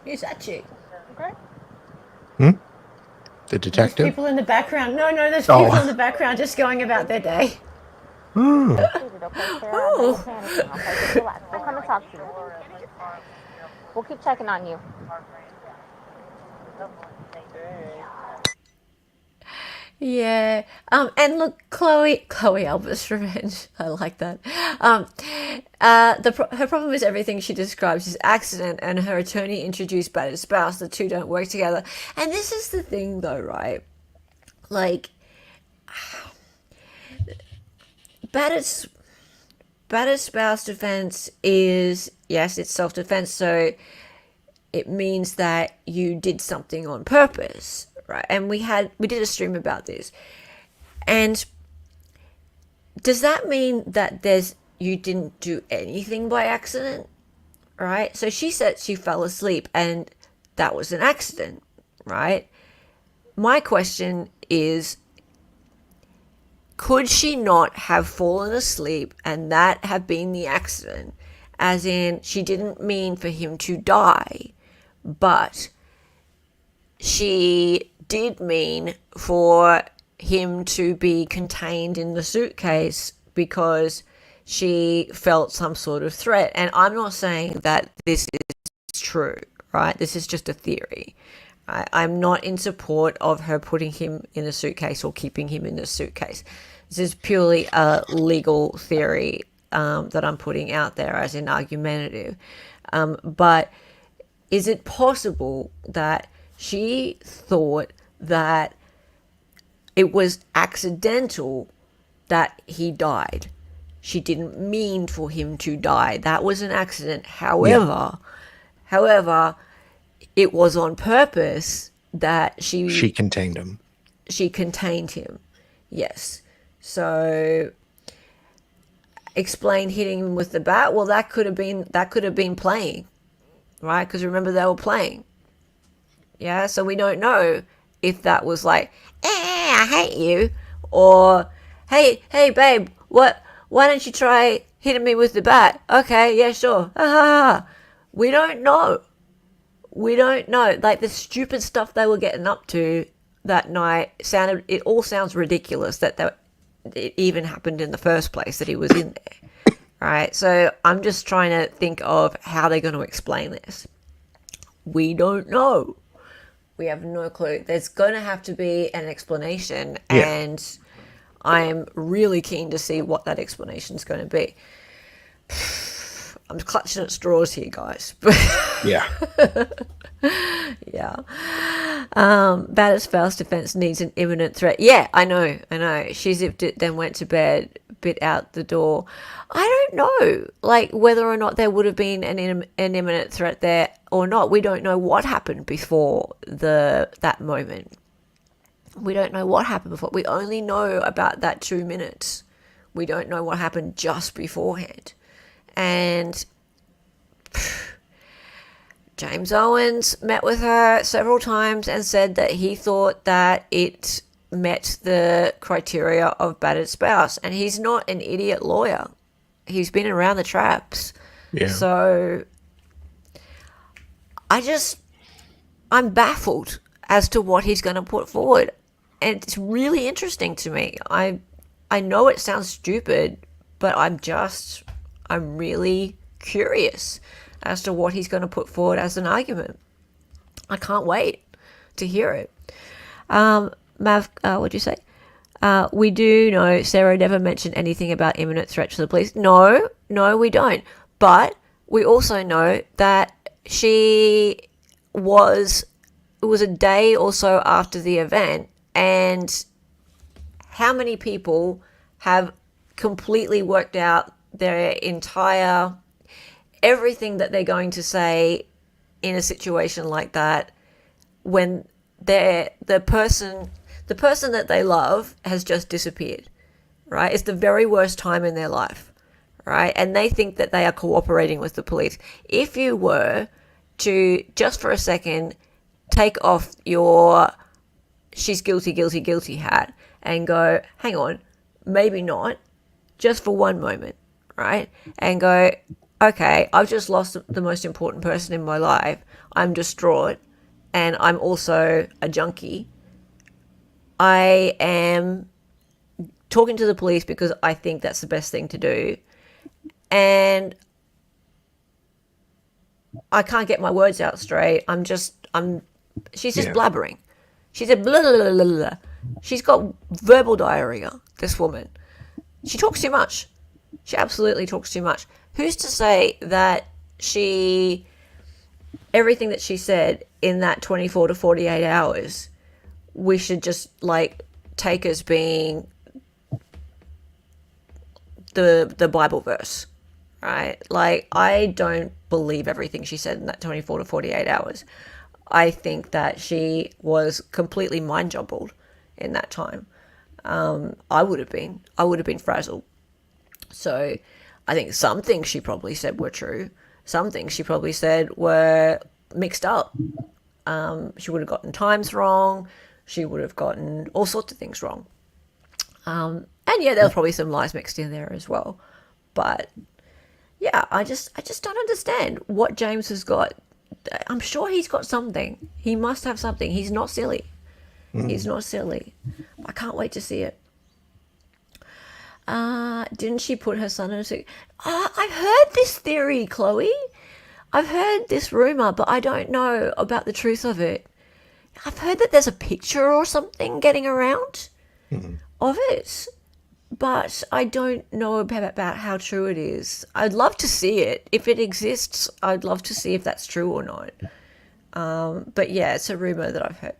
Who's that chick? Okay? The There's detective? people in the background. No, there's Oh. people in the background just going about their day. Hmm. Okay, Sarah, Ooh. no panicking, okay? Just relax. We'll come and talk to you. We'll keep checking on you. Yeah. And look, Chloe Albert's revenge. I like that. Her problem is everything she describes is accident, and her attorney introduced battered spouse. The two don't work together. And this is the thing, though, right? Like, battered spouse defense is, yes, it's self-defense, so it means that you did something on purpose, right? And we did a stream about this. And does that mean that you didn't do anything by accident, right? So she said she fell asleep and that was an accident, right? My question is, could she not have fallen asleep and that have been the accident? As in, she didn't mean for him to die, but she did mean for him to be contained in the suitcase because she felt some sort of threat. And I'm not saying that this is true, right? This is just a theory. I'm not in support of her putting him in a suitcase or keeping him in a suitcase. This is purely a legal theory that I'm putting out there as an argumentative. But is it possible that she thought that it was accidental that he died? She didn't mean for him to die. That was an accident. However, it was on purpose that she contained him. She contained him. Yes. So explain hitting him with the bat. Well, that could have been playing, right? Because remember, they were playing. Yeah. So we don't know if that was like, I hate you, or hey, babe, what? Why don't you try hitting me with the bat? Okay, yeah, sure. We don't know. We don't know. Like, the stupid stuff they were getting up to that night it all sounds ridiculous that it even happened in the first place, that he was in there. Right? So I'm just trying to think of how they're going to explain this. We don't know. We have no clue. There's going to have to be an explanation, and I'm really keen to see what that explanation is going to be. I'm clutching at straws here, guys. Yeah. Yeah. Battered spouse defense needs an imminent threat. Yeah, I know. She zipped it, then went to bed, bit out the door. I don't know, like, whether or not there would have been an imminent threat there or not. We don't know what happened before that moment. We don't know what happened before. We only know about that 2 minutes. We don't know what happened just beforehand. And James Owens met with her several times and said that he thought that it met the criteria of battered spouse. And he's not an idiot lawyer. He's been around the traps. Yeah. So I'm baffled as to what he's going to put forward. And it's really interesting to me. I know it sounds stupid, but I'm really curious as to what he's going to put forward as an argument. I can't wait to hear it. Mav, what'd you say? We do know Sarah never mentioned anything about imminent threat to the police. No, we don't. But we also know that it was a day or so after the event, and how many people have completely worked out their entire everything that they're going to say in a situation like that when the person that they love has just disappeared, right? It's the very worst time in their life, right? And they think that they are cooperating with the police. If you were to, just for a second, take off your she's guilty hat and go, hang on, maybe not, just for one moment, right? And go, okay, I've just lost the most important person in my life. I'm distraught, and I'm also a junkie. I am talking to the police because I think that's the best thing to do. And I can't get my words out straight. She's just blabbering. She said blah, blah, blah, blah, blah. She's got verbal diarrhea, this woman. She talks too much. She absolutely talks too much. Who's to say that everything that she said in that 24 to 48 hours, we should just take as being the Bible verse, right? I don't believe everything she said in that 24 to 48 hours. I think that she was completely mind jumbled in that time. I would have been frazzled. So I think some things she probably said were true. Some things she probably said were mixed up. She would have gotten times wrong. She would have gotten all sorts of things wrong. And yeah, there was probably some lies mixed in there as well. But yeah, I just don't understand what James has got. I'm sure he's got something. He must have something. He's not silly. He's not silly. I can't wait to see it. Didn't she put her son in a suit? I've heard this theory, Chloe. I've heard this rumor, but I don't know about the truth of it. I've heard that there's a picture or something getting around of it, but I don't know about how true it is. I'd love to see it. If it exists, I'd love to see if that's true or not. But yeah, it's a rumor that I've heard.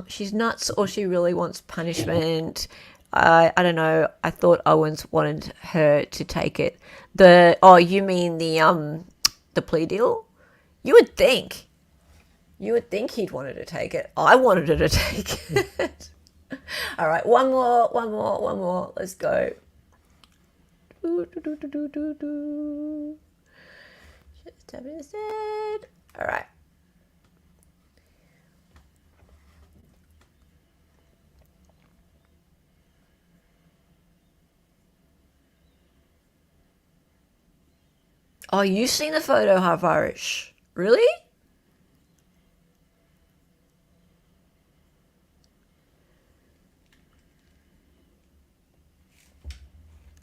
She's nuts, or she really wants punishment. I don't know. I thought Owens wanted her to take it. You mean the plea deal? You would think he'd wanted to take it. I wanted her to take it. All right, one more. Let's go. Just tap his head. All right. Oh, you've seen the photo, half Irish. Really?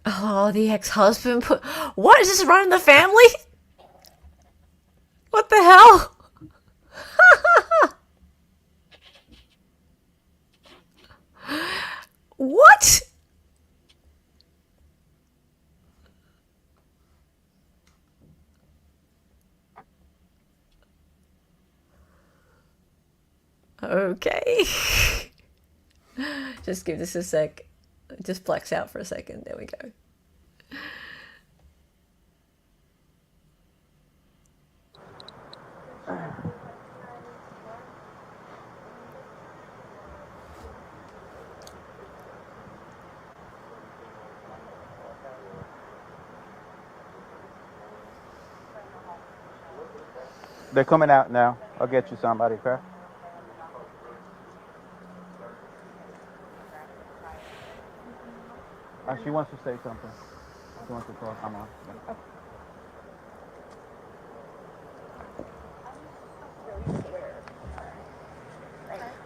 Oh, the ex-husband put... What? Is this running the family? What the hell? What? Okay. Just give this a sec. Just flex out for a second. There we go. They're coming out now. I'll get you somebody, okay? She wants to say something. She wants to talk. I'm on.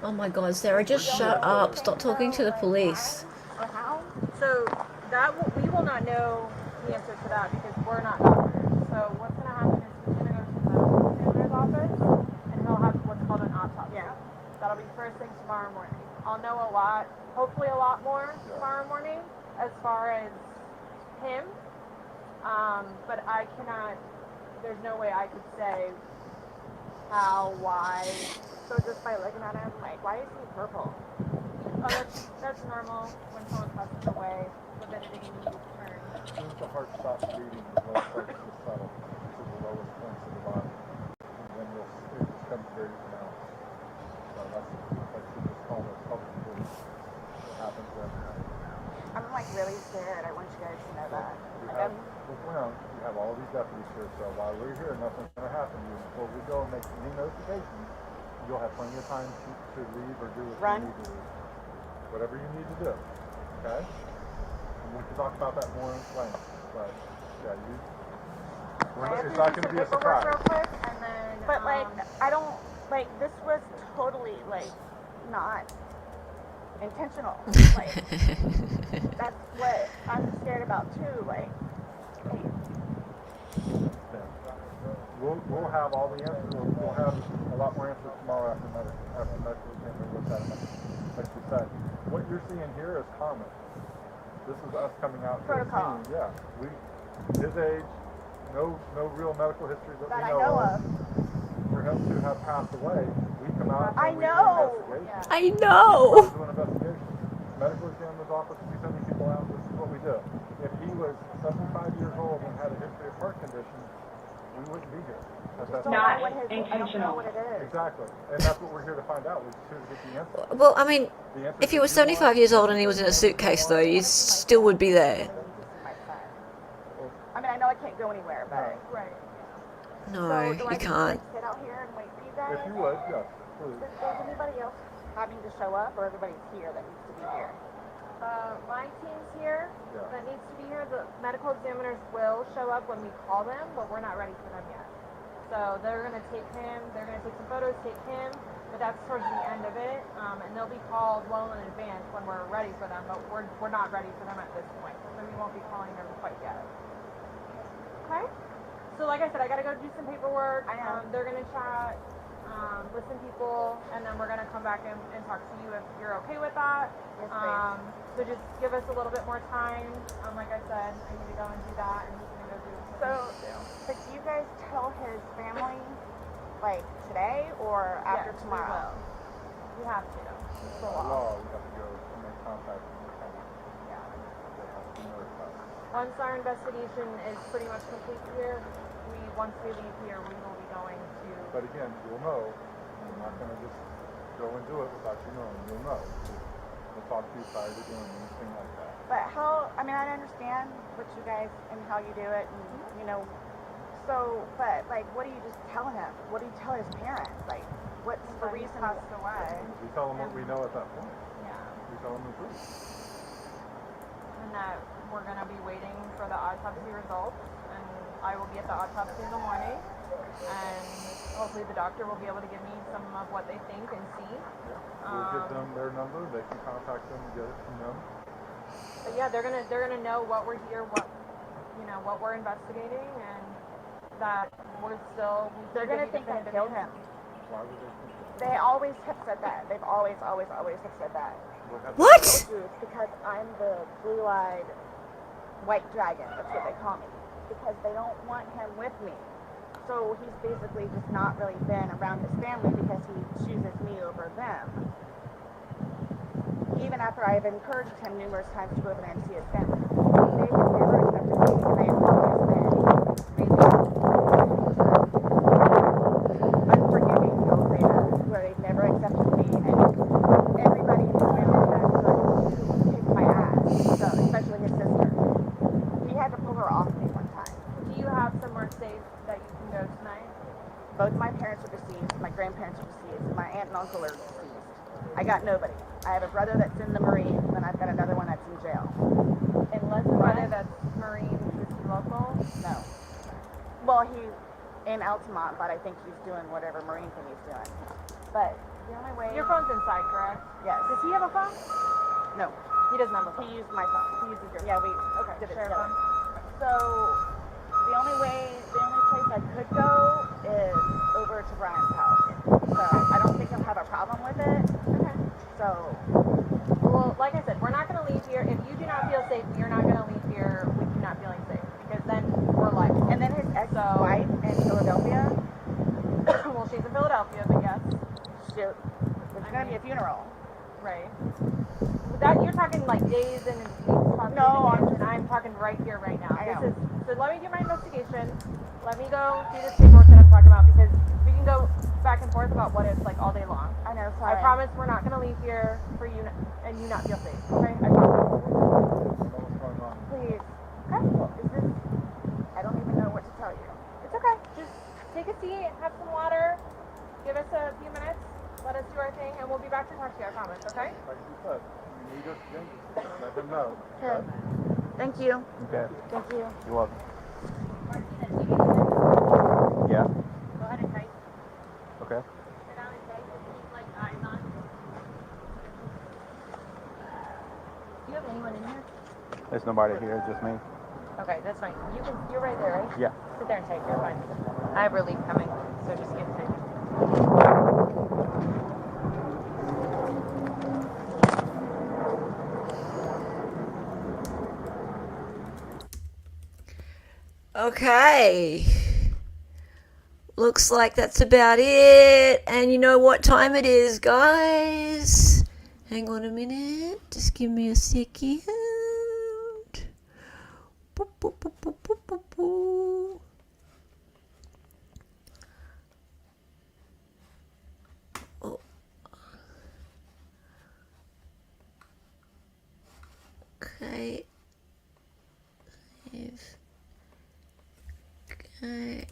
Oh my God, Sarah, just shut up. Stop talking to the police. So we will not know the answer to that because we're not doctors. So what's going to happen is he's going to go to the medical examiner's office, and he'll have what's called an autopsy. Yeah. That'll be first thing tomorrow morning. I'll know a lot, hopefully a lot more tomorrow morning as far as him. But I cannot, there's no way I could say how, why. So just by looking at him, like, why is he purple? Oh, that's normal when someone passes away. Lividity turns. As soon as the heart stops beating, the blood starts to settle to the lowest points of the body. And then it just comes very pronounced. So that's just called a public release. It happens every night. I'm like really scared. I want you guys to know that. Look around, you have all these deputies here, so while we're here, nothing's going to happen to you. Before we go and make any notifications, you'll have plenty of time to leave or do what you need to do. Whatever you need to do, okay? And we can talk about that more in length, but yeah, it's not going to be a surprise. Real quick, and then, But like, I don't, like, this was totally like not intentional. Like, that's what I'm scared about too. Like, We'll have all the answers. We'll have a lot more answers tomorrow after medical examiner looks at it. Like you said, what you're seeing here is common. This is us coming out to the scene. Yeah, his age, no real medical history that we know of. For him to have passed away, we come out and we do an investigation. I know. We do an investigation. Medical examiner's office, we send these people out. This is what we do. If he was 75 years old and had a history of heart condition, we wouldn't be here. That's Not intentional. I don't know what it is. Exactly. And that's what we're here to find out. We're here to get the answer. Well, I mean, if he was 75 years old and he was in a suitcase, though, you still would be there. I mean, I know I can't go anywhere, but right. No, so, do I you just, can't. like, sit out here and wait for you guys? If you would, yes, please. Does anybody else having to show up, or everybody's here that needs to be here? My team's here that needs to be here. The medical examiners will show up when we call them, but we're not ready for them yet. So they're going to take him, they're going to take some photos, take him, but that's towards the end of it. And they'll be called well in advance when we're ready for them, but we're not ready for them at this point. So we won't be calling them quite yet. Okay? So like I said, I got to go do some paperwork. They're going to chat, listen to people, and then we're going to come back and talk to you if you're okay with that. Yes, please. So just give us a little bit more time. Like I said, I need to go and do that, and he's going to go do So, but do you guys tell his family, like, today or after tomorrow? We have to. It's the law. We have to go and make contact with the family. They have to notify. Once our investigation is pretty much complete here, once we leave here, we will be going to... But again, you'll know. I'm not going to just go and do it without you knowing. You'll know. We'll talk to you prior to doing anything like that. But how, I mean, I understand what you guys and how you do it, and, you know, so, but, like, what do you just tell him? What do you tell his parents? Like, what's the reason he passed away? We tell them what we know at that point. Yeah. We tell them the truth. And that we're going to be waiting for the autopsy results, and I will be at the autopsy in the morning, and hopefully the doctor will be able to give me some of what they think and see. We'll give them their number. They can contact them and get it from them. But yeah, they're gonna know what we're here, what we're investigating, and that we're still. They're gonna think I killed him. Why would they think that? They always have said that. They've always have said that. What? It's because I'm the blue-eyed white dragon. That's what they call me. Because they don't want him with me. So he's basically just not really been around his family because he chooses me over them. Even after I've encouraged him numerous times to go over there and see his family. They have never accepted me, and they have always been really unforgiving, I'll say that, where they've never accepted me, and everybody in his family has kicked my ass, so, especially his sister. He had to pull her off me one time. Do you have somewhere safe that you can go tonight? Both my parents are deceased, my grandparents are deceased, my aunt and uncle are deceased. I got nobody. I have a brother that's in the Marines, and I've got another one that's in jail. Unless a brother that's Marines is local? No. Well, he's in Altamont, but I think he's doing whatever Marine thing he's doing. But the only way... Your phone's inside, correct? Yes. Does he have a phone? No. He doesn't have a phone. He used my phone. He uses your phone. Yeah, we Okay, did it share a together. phone. So, The only place I could go is over to Brian's house. So I don't think he'll have a problem with it. Okay. So, Well, like I said, we're not going to leave here. If you do not feel safe, you're not going to leave here with you not feeling safe. Because then we're liable. and then his ex-wife in Philadelphia, Well, she's in Philadelphia, but yes. there's going to be a funeral. Right. But that, you're talking like days and weeks. No, and I'm talking right here, right now. I know. So let me do my investigation. Let me go do this paperwork that I'm talking about because we can go back and forth about what it's like all day long. I know, sorry. I promise we're not going to leave here for you and you not feel safe. Okay? I promise. Please. Okay? Is this, I don't even know what to tell you. It's okay. Just take a seat, have some water, give us a few minutes, let us do our thing, and we'll be back to talk to you, I promise, okay? Like you said, you need us to let them know. Okay. Thank you. Okay. Thank you. You're welcome. Yeah. Go ahead and type. Okay. Sit down and type and keep like eyes on. Do you have anyone in here? There's nobody here, just me. Okay, that's fine. You're right there, right? Yeah. Sit there and type. You're fine. I have relief coming, so just get typing. Okay. Looks like that's about it. And you know what time it is, guys. Hang on a minute. Just give me a second. Boop, boop, boop, boop, boop, boop, boop. Oh. Okay. Okay.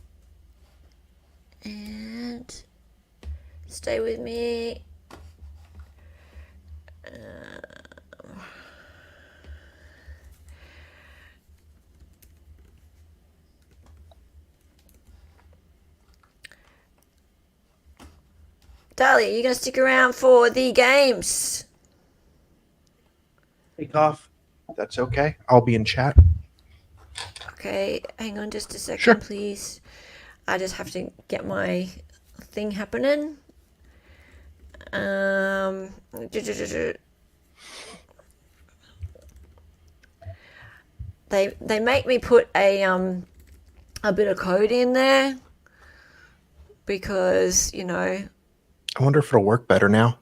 And stay with me. Dahlia, you gonna stick around for the games? Take off. That's okay. I'll be in chat. Okay, hang on just a second, Sure. please. I just have to get my thing happening. They make me put a bit of code in there because, you know, I wonder if it'll work better now.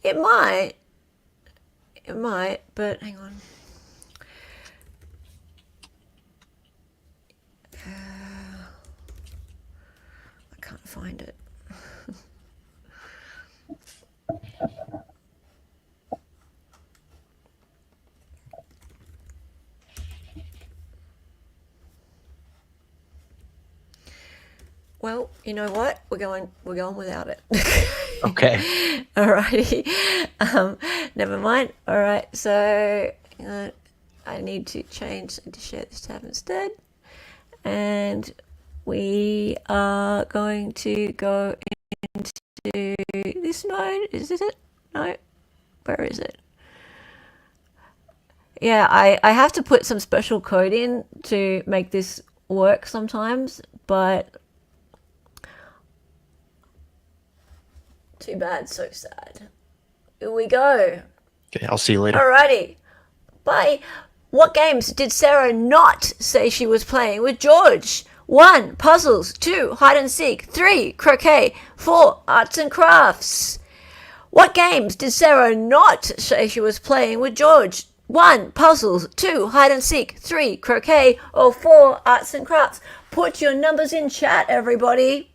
it might, but hang on. I can't find it. Well, you know what? We're going without it. Okay. Alrighty. Never mind. Alright, so I need to change to share this tab instead. And we are going to go into this mode. Is this it? No. Where is it? Yeah, I have to put some special code in to make this work sometimes, but too bad, so sad. Here we go. Okay, I'll see you later. Alrighty. Bye. What games did Sarah not say she was playing with George? 1. Puzzles. 2. Hide and seek. 3. Croquet. 4. Arts and crafts. What games did Sarah not say she was playing with George? 1. Puzzles. 2. Hide and seek. 3. Croquet. Or 4. Arts and crafts. Put your numbers in chat, everybody.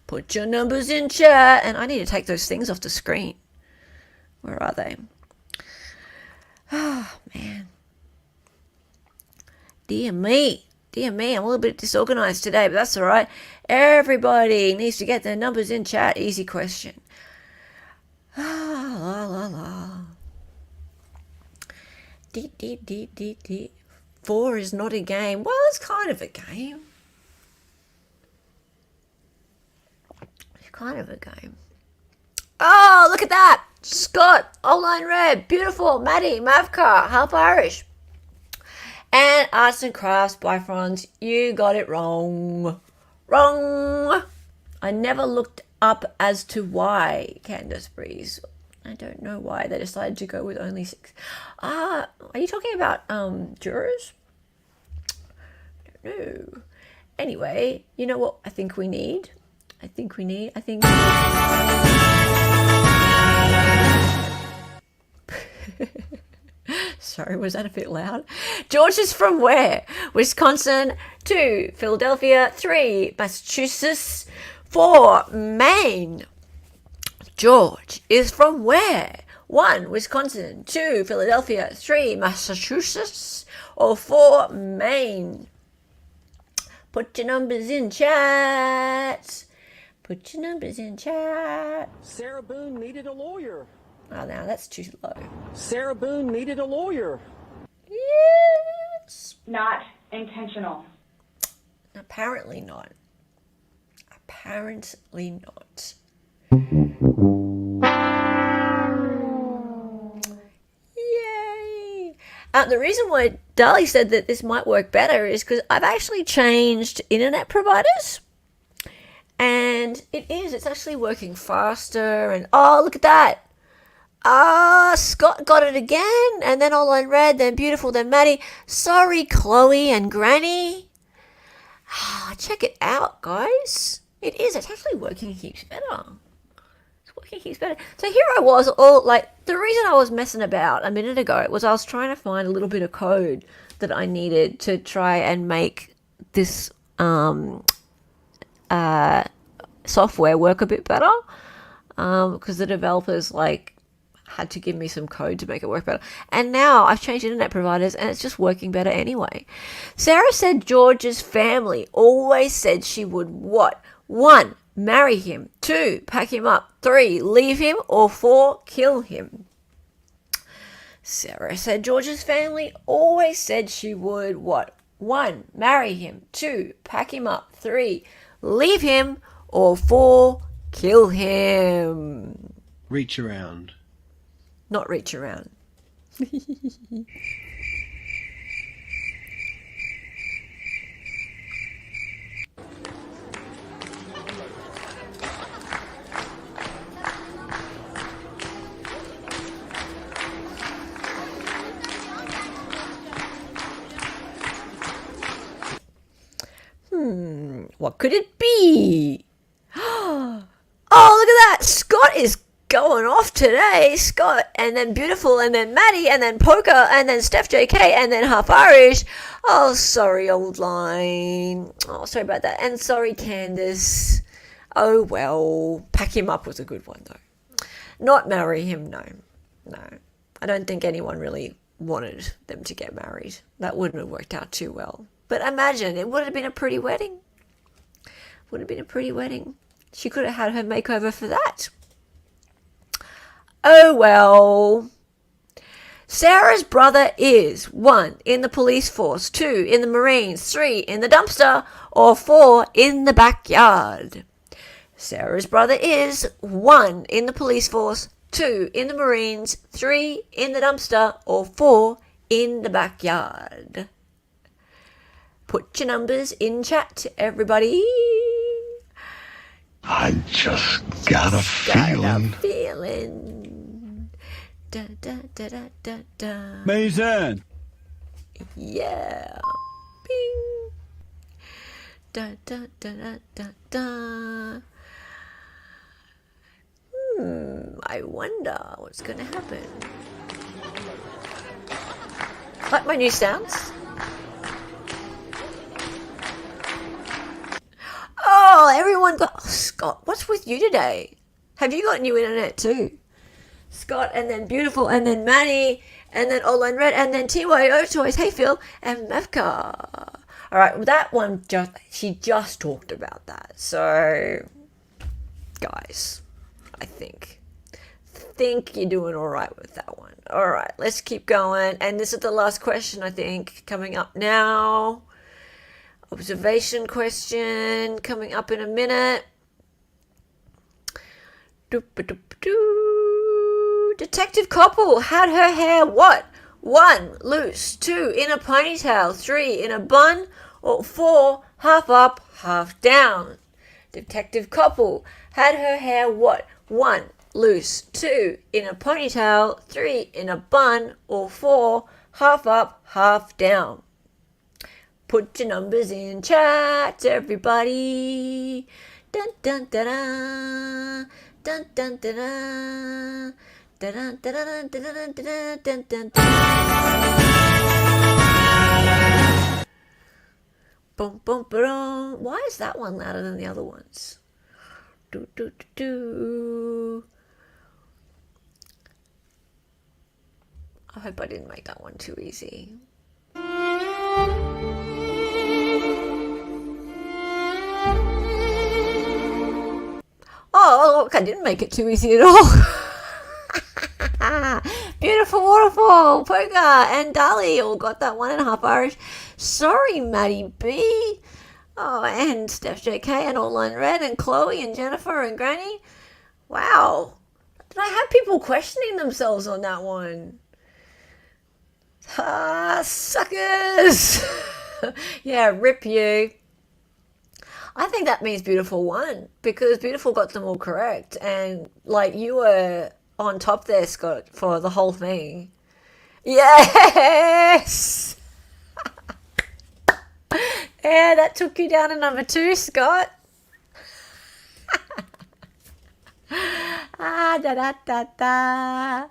Put your numbers in chat. And I need to take those things off the screen. Where are they? Oh, man. Dear me. Dear me, I'm a little bit disorganized today, but that's all right. Everybody needs to get their numbers in chat. Easy question. La, la, la. D. 4 is not a game. Well, it's kind of a game. It's kind of a game. Oh, look at that. Scott, O-line red, beautiful. Maddie, Mavcar, half Irish. And arts and crafts by Franz. You got it wrong. Wrong. I never looked up as to why, Candace Breeze. I don't know why they decided to go with only 6. Are you talking about jurors? I don't know. Anyway, you know what I think we need? Sorry, was that a bit loud? George is from where? Wisconsin. 2, Philadelphia. 3, Massachusetts. 4, Maine. George is from where? 1, Wisconsin. 2, Philadelphia. 3, Massachusetts. Or 4, Maine. Put your numbers in chat. Put your numbers in chat. Sarah Boone needed a lawyer. Oh, now that's too low. Sarah Boone needed a lawyer. Yes. Not intentional. Apparently not. Apparently not. Yay! The reason why Dali said that this might work better is because I've actually changed internet providers. And it's actually working faster. And oh, look at that. Scott got it again. And then all in red, then beautiful, then Maddie. Sorry, Chloe and Granny. Check it out, guys. It's actually working heaps better. It's working heaps better. So here I was, the reason I was messing about a minute ago was I was trying to find a little bit of code that I needed to try and make this software work a bit better. Because the developers had to give me some code to make it work better. And now I've changed internet providers and it's just working better anyway. Sarah said George's family always said she would what? 1, marry him. 2, pack him up. 3, leave him. Or 4, kill him. Sarah said George's family always said she would what? 1, marry him. 2, pack him up. 3, leave him. Or 4, kill him. Reach around. Not reach around. What could it be? Oh, look at that. Scott is going off today. Scott, and then Beautiful, and then Maddie, and then Poker, and then Steph JK, and then Half Irish. Oh, sorry, old line. Oh, sorry about that. And sorry, Candace. Oh, well. Pack him up was a good one, though. Not marry him, no. No. I don't think anyone really wanted them to get married. That wouldn't have worked out too well. But imagine, it would have been a pretty wedding. Would have been a pretty wedding. She could have had her makeover for that. Oh well. Sarah's brother is 1, in the police force. 2, in the Marines. 3, in the dumpster. Or 4, in the backyard. Sarah's brother is 1, in the police force. 2, in the Marines. 3, in the dumpster. Or 4, in the backyard. Put your numbers in chat, everybody. I just got a feeling. Da, da, da, da, da, da. Mason. Yeah. Bing. Da, da, da, da, da, da. I wonder what's going to happen. Like my new sounds? Oh, everyone got... Oh, Scott, what's with you today? Have you got new internet too? Scott, and then Beautiful, and then Manny, and then Olan Red, and then TYO Toys, hey Phil, and Mevka. Alright, well, that one, she just talked about that. So, guys, I think you're doing alright with that one. Alright, let's keep going. And this is the last question, I think, coming up now. Observation question coming up in a minute. Detective Koppel had her hair what? 1 loose, 2 in a ponytail, 3 in a bun, or 4 half up, half down. Detective Koppel had her hair what? 1 loose, 2 in a ponytail, 3 in a bun, or 4 half up, half down. Put your numbers in chat, everybody. Dun dun dun dun dun dun dun dun dun dun dun dun dun dun. Boom boom boom. Why is that one louder than the other ones? Do do do do. I hope I didn't make that one too easy. Oh, look, I didn't make it too easy at all. Beautiful Waterfall, Poker, and Dali all got that 1.5 Irish. Sorry, Maddie B. Oh, and Steph JK, and Online Red, and Chloe, and Jennifer, and Granny. Wow. Did I have people questioning themselves on that one? Ah, suckers. Yeah, rip you. I think that means Beautiful won, because Beautiful got them all correct, and like you were on top there, Scott, for the whole thing. Yes. Yeah, that took you down to number 2, Scott. Ah, da da da da.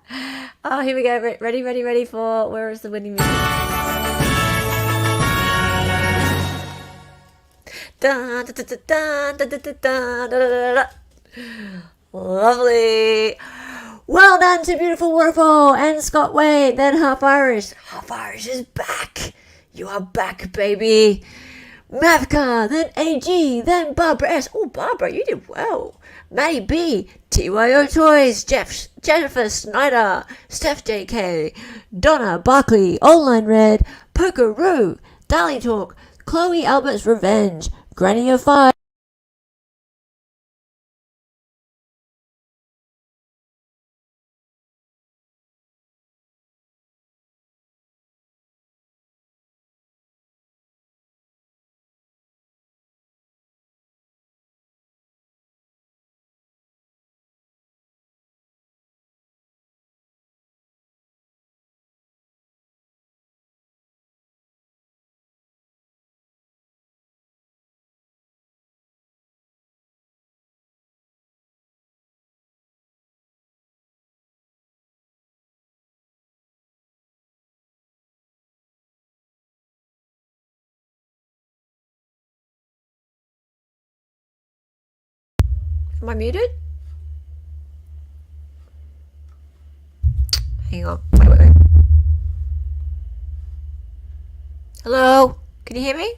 Oh, here we go. Ready for where is the winning music? Da, da, da, da, da, da, da, da, da, da. Lovely. Well done to Beautiful Waterfall and Scott Wade, then Half Irish. Half Irish is back. You are back, baby. Mavka, then AG, then Barbara S. Oh, Barbara, you did well. Maddie B, TYO Toys, Jennifer Snyder, Steph JK, Donna Barkley, Online Red, Poker Roo, Dali Talk, Chloe Albert's Revenge, Granny of 5. Am I muted? Hang on. Wait. Hello? Can you hear me?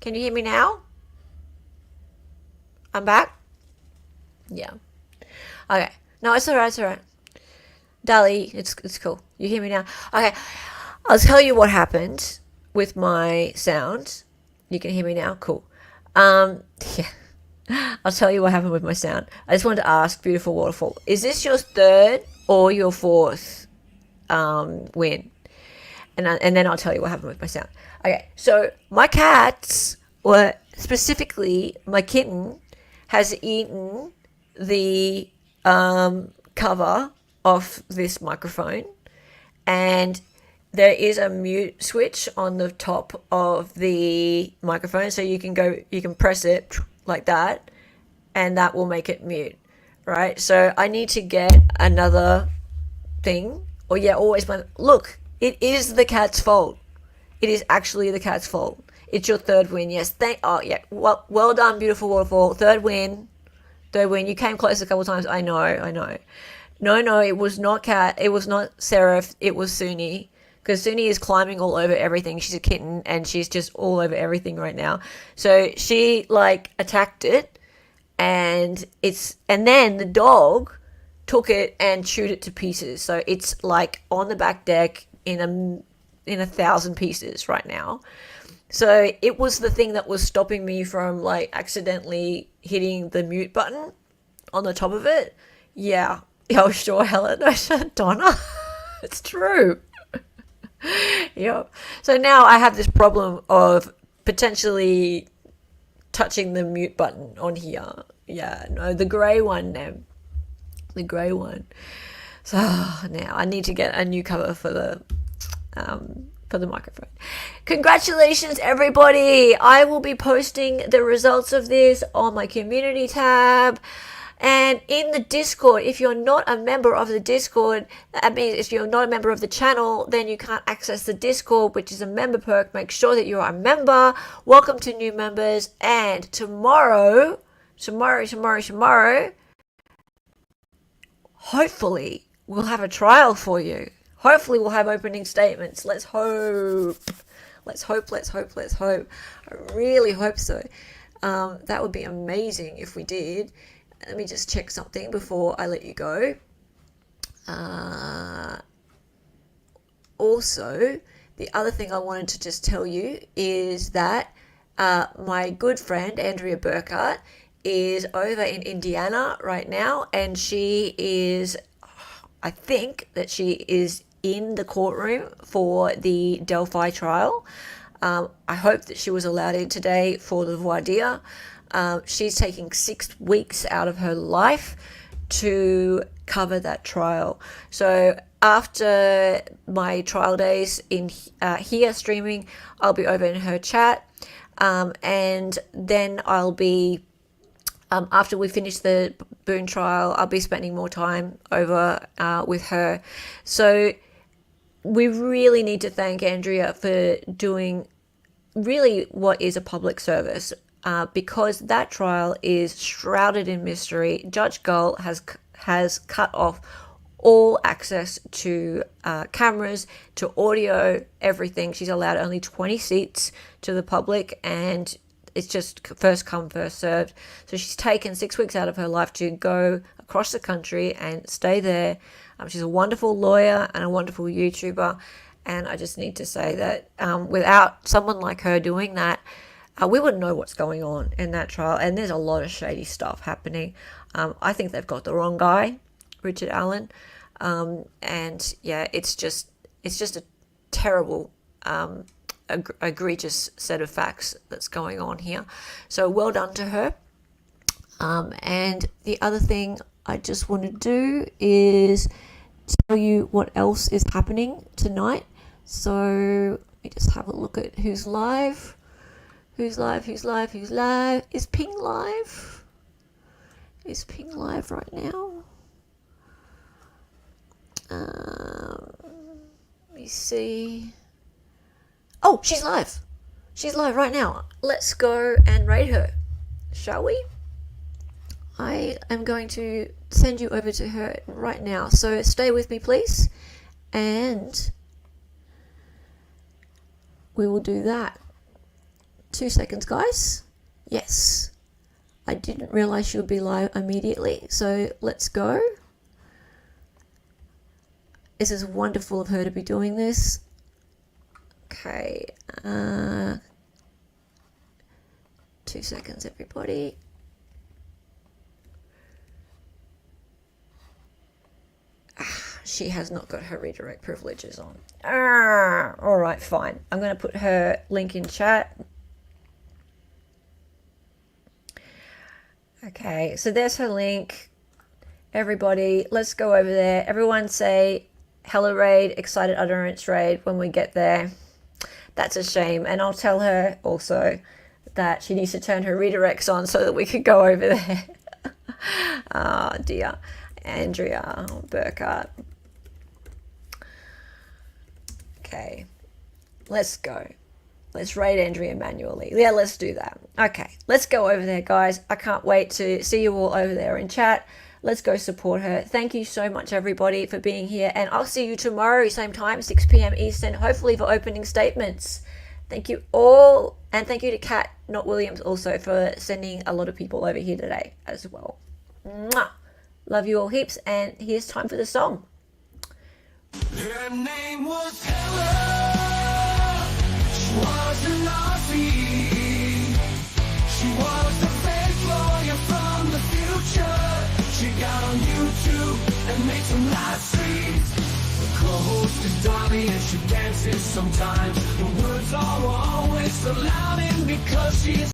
Can you hear me now? I'm back? Yeah. Okay. No, it's alright. Dali, it's cool. You hear me now? Okay. I'll tell you what happened with my sound. You can hear me now? Cool. Yeah. I'll tell you what happened with my sound. I just wanted to ask, Beautiful Waterfall, is this your 3rd or your 4th win? And then I'll tell you what happened with my sound. Okay, so my cats, or specifically my kitten, has eaten the cover off this microphone, and there is a mute switch on the top of the microphone, so you can press it like that, and that will make it mute, right? So I need to get another thing. Or yeah, always look, it is the cat's fault. It is actually the cat's fault. It's your 3rd win. Yes, well done, Beautiful Waterfall. 3rd win. You came close a couple times. I know. No, it was not Cat. It was not Seraph. It was Suni. Because Suni is climbing all over everything. She's a kitten, and she's just all over everything right now. So she attacked it, and then the dog took it and chewed it to pieces. So it's on the back deck in 1,000 pieces right now. So it was the thing that was stopping me from accidentally hitting the mute button on the top of it. Yeah. Oh, sure, Helen. I said Donna. It's true. Yep. So now I have this problem of potentially touching the mute button on here. Yeah, no, the grey one now. The grey one. So now I need to get a new cover for the microphone. Congratulations, everybody! I will be posting the results of this on my community tab. And in the Discord, if you're not a member of the Discord, that means if you're not a member of the channel, then you can't access the Discord, which is a member perk. Make sure that you're a member. Welcome to new members. And tomorrow, hopefully, we'll have a trial for you. Hopefully, we'll have opening statements. Let's hope. Let's hope. I really hope so. That would be amazing if we did. Let me just check something before I let you go. Also, the other thing I wanted to just tell you is that my good friend Andrea Burkhardt is over in Indiana right now, and she is, I think that she is in the courtroom for the Delphi trial. I hope that she was allowed in today for the voir dire. She's taking 6 weeks out of her life to cover that trial. So after my trial days in here streaming, I'll be over in her chat, and then I'll be after we finish the Boone trial, I'll be spending more time over with her. So we really need to thank Andrea for doing really what is a public service. Because that trial is shrouded in mystery. Judge Gull has cut off all access to cameras, to audio, everything. She's allowed only 20 seats to the public, and it's just first come, first served. So she's taken 6 weeks out of her life to go across the country and stay there. She's a wonderful lawyer and a wonderful YouTuber, and I just need to say that without someone like her doing that, we wouldn't know what's going on in that trial, and there's a lot of shady stuff happening. I think they've got the wrong guy, Richard Allen, and yeah, it's just a terrible, egregious set of facts that's going on here. So well done to her. And the other thing I just want to do is tell you what else is happening tonight. So let me just have a look at who's live. Who's live? Is Ping live? Is Ping live right now? Let me see. Oh, she's live. She's live right now. Let's go and raid her, shall we? I am going to send you over to her right now. So stay with me, please. And we will do that. 2 seconds, guys. Yes. I didn't realize she would be live immediately. So let's go. This is wonderful of her to be doing this. Okay. 2 seconds, everybody. She has not got her redirect privileges on. All right, fine. I'm going to put her link in chat. Okay, so there's her link. Everybody, let's go over there. Everyone say hello raid, excited utterance raid when we get there. That's a shame. And I'll tell her also that she needs to turn her redirects on so that we could go over there. Oh dear. Andrea Burkhardt. Okay, let's go. Let's raid Andrea manually. Yeah, let's do that. Okay, let's go over there, guys. I can't wait to see you all over there in chat. Let's go support her. Thank you so much, everybody, for being here. And I'll see you tomorrow, same time, 6 p.m. Eastern, hopefully for opening statements. Thank you all. And thank you to Kat, not Williams, also for sending a lot of people over here today as well. Mwah. Love you all heaps. And here's time for the song. Her name was Helen. She was an Aussie. She was a fake lawyer from the future. She got on YouTube and made some live streams. She's dummy and she dances sometimes. The words are always surrounding because she's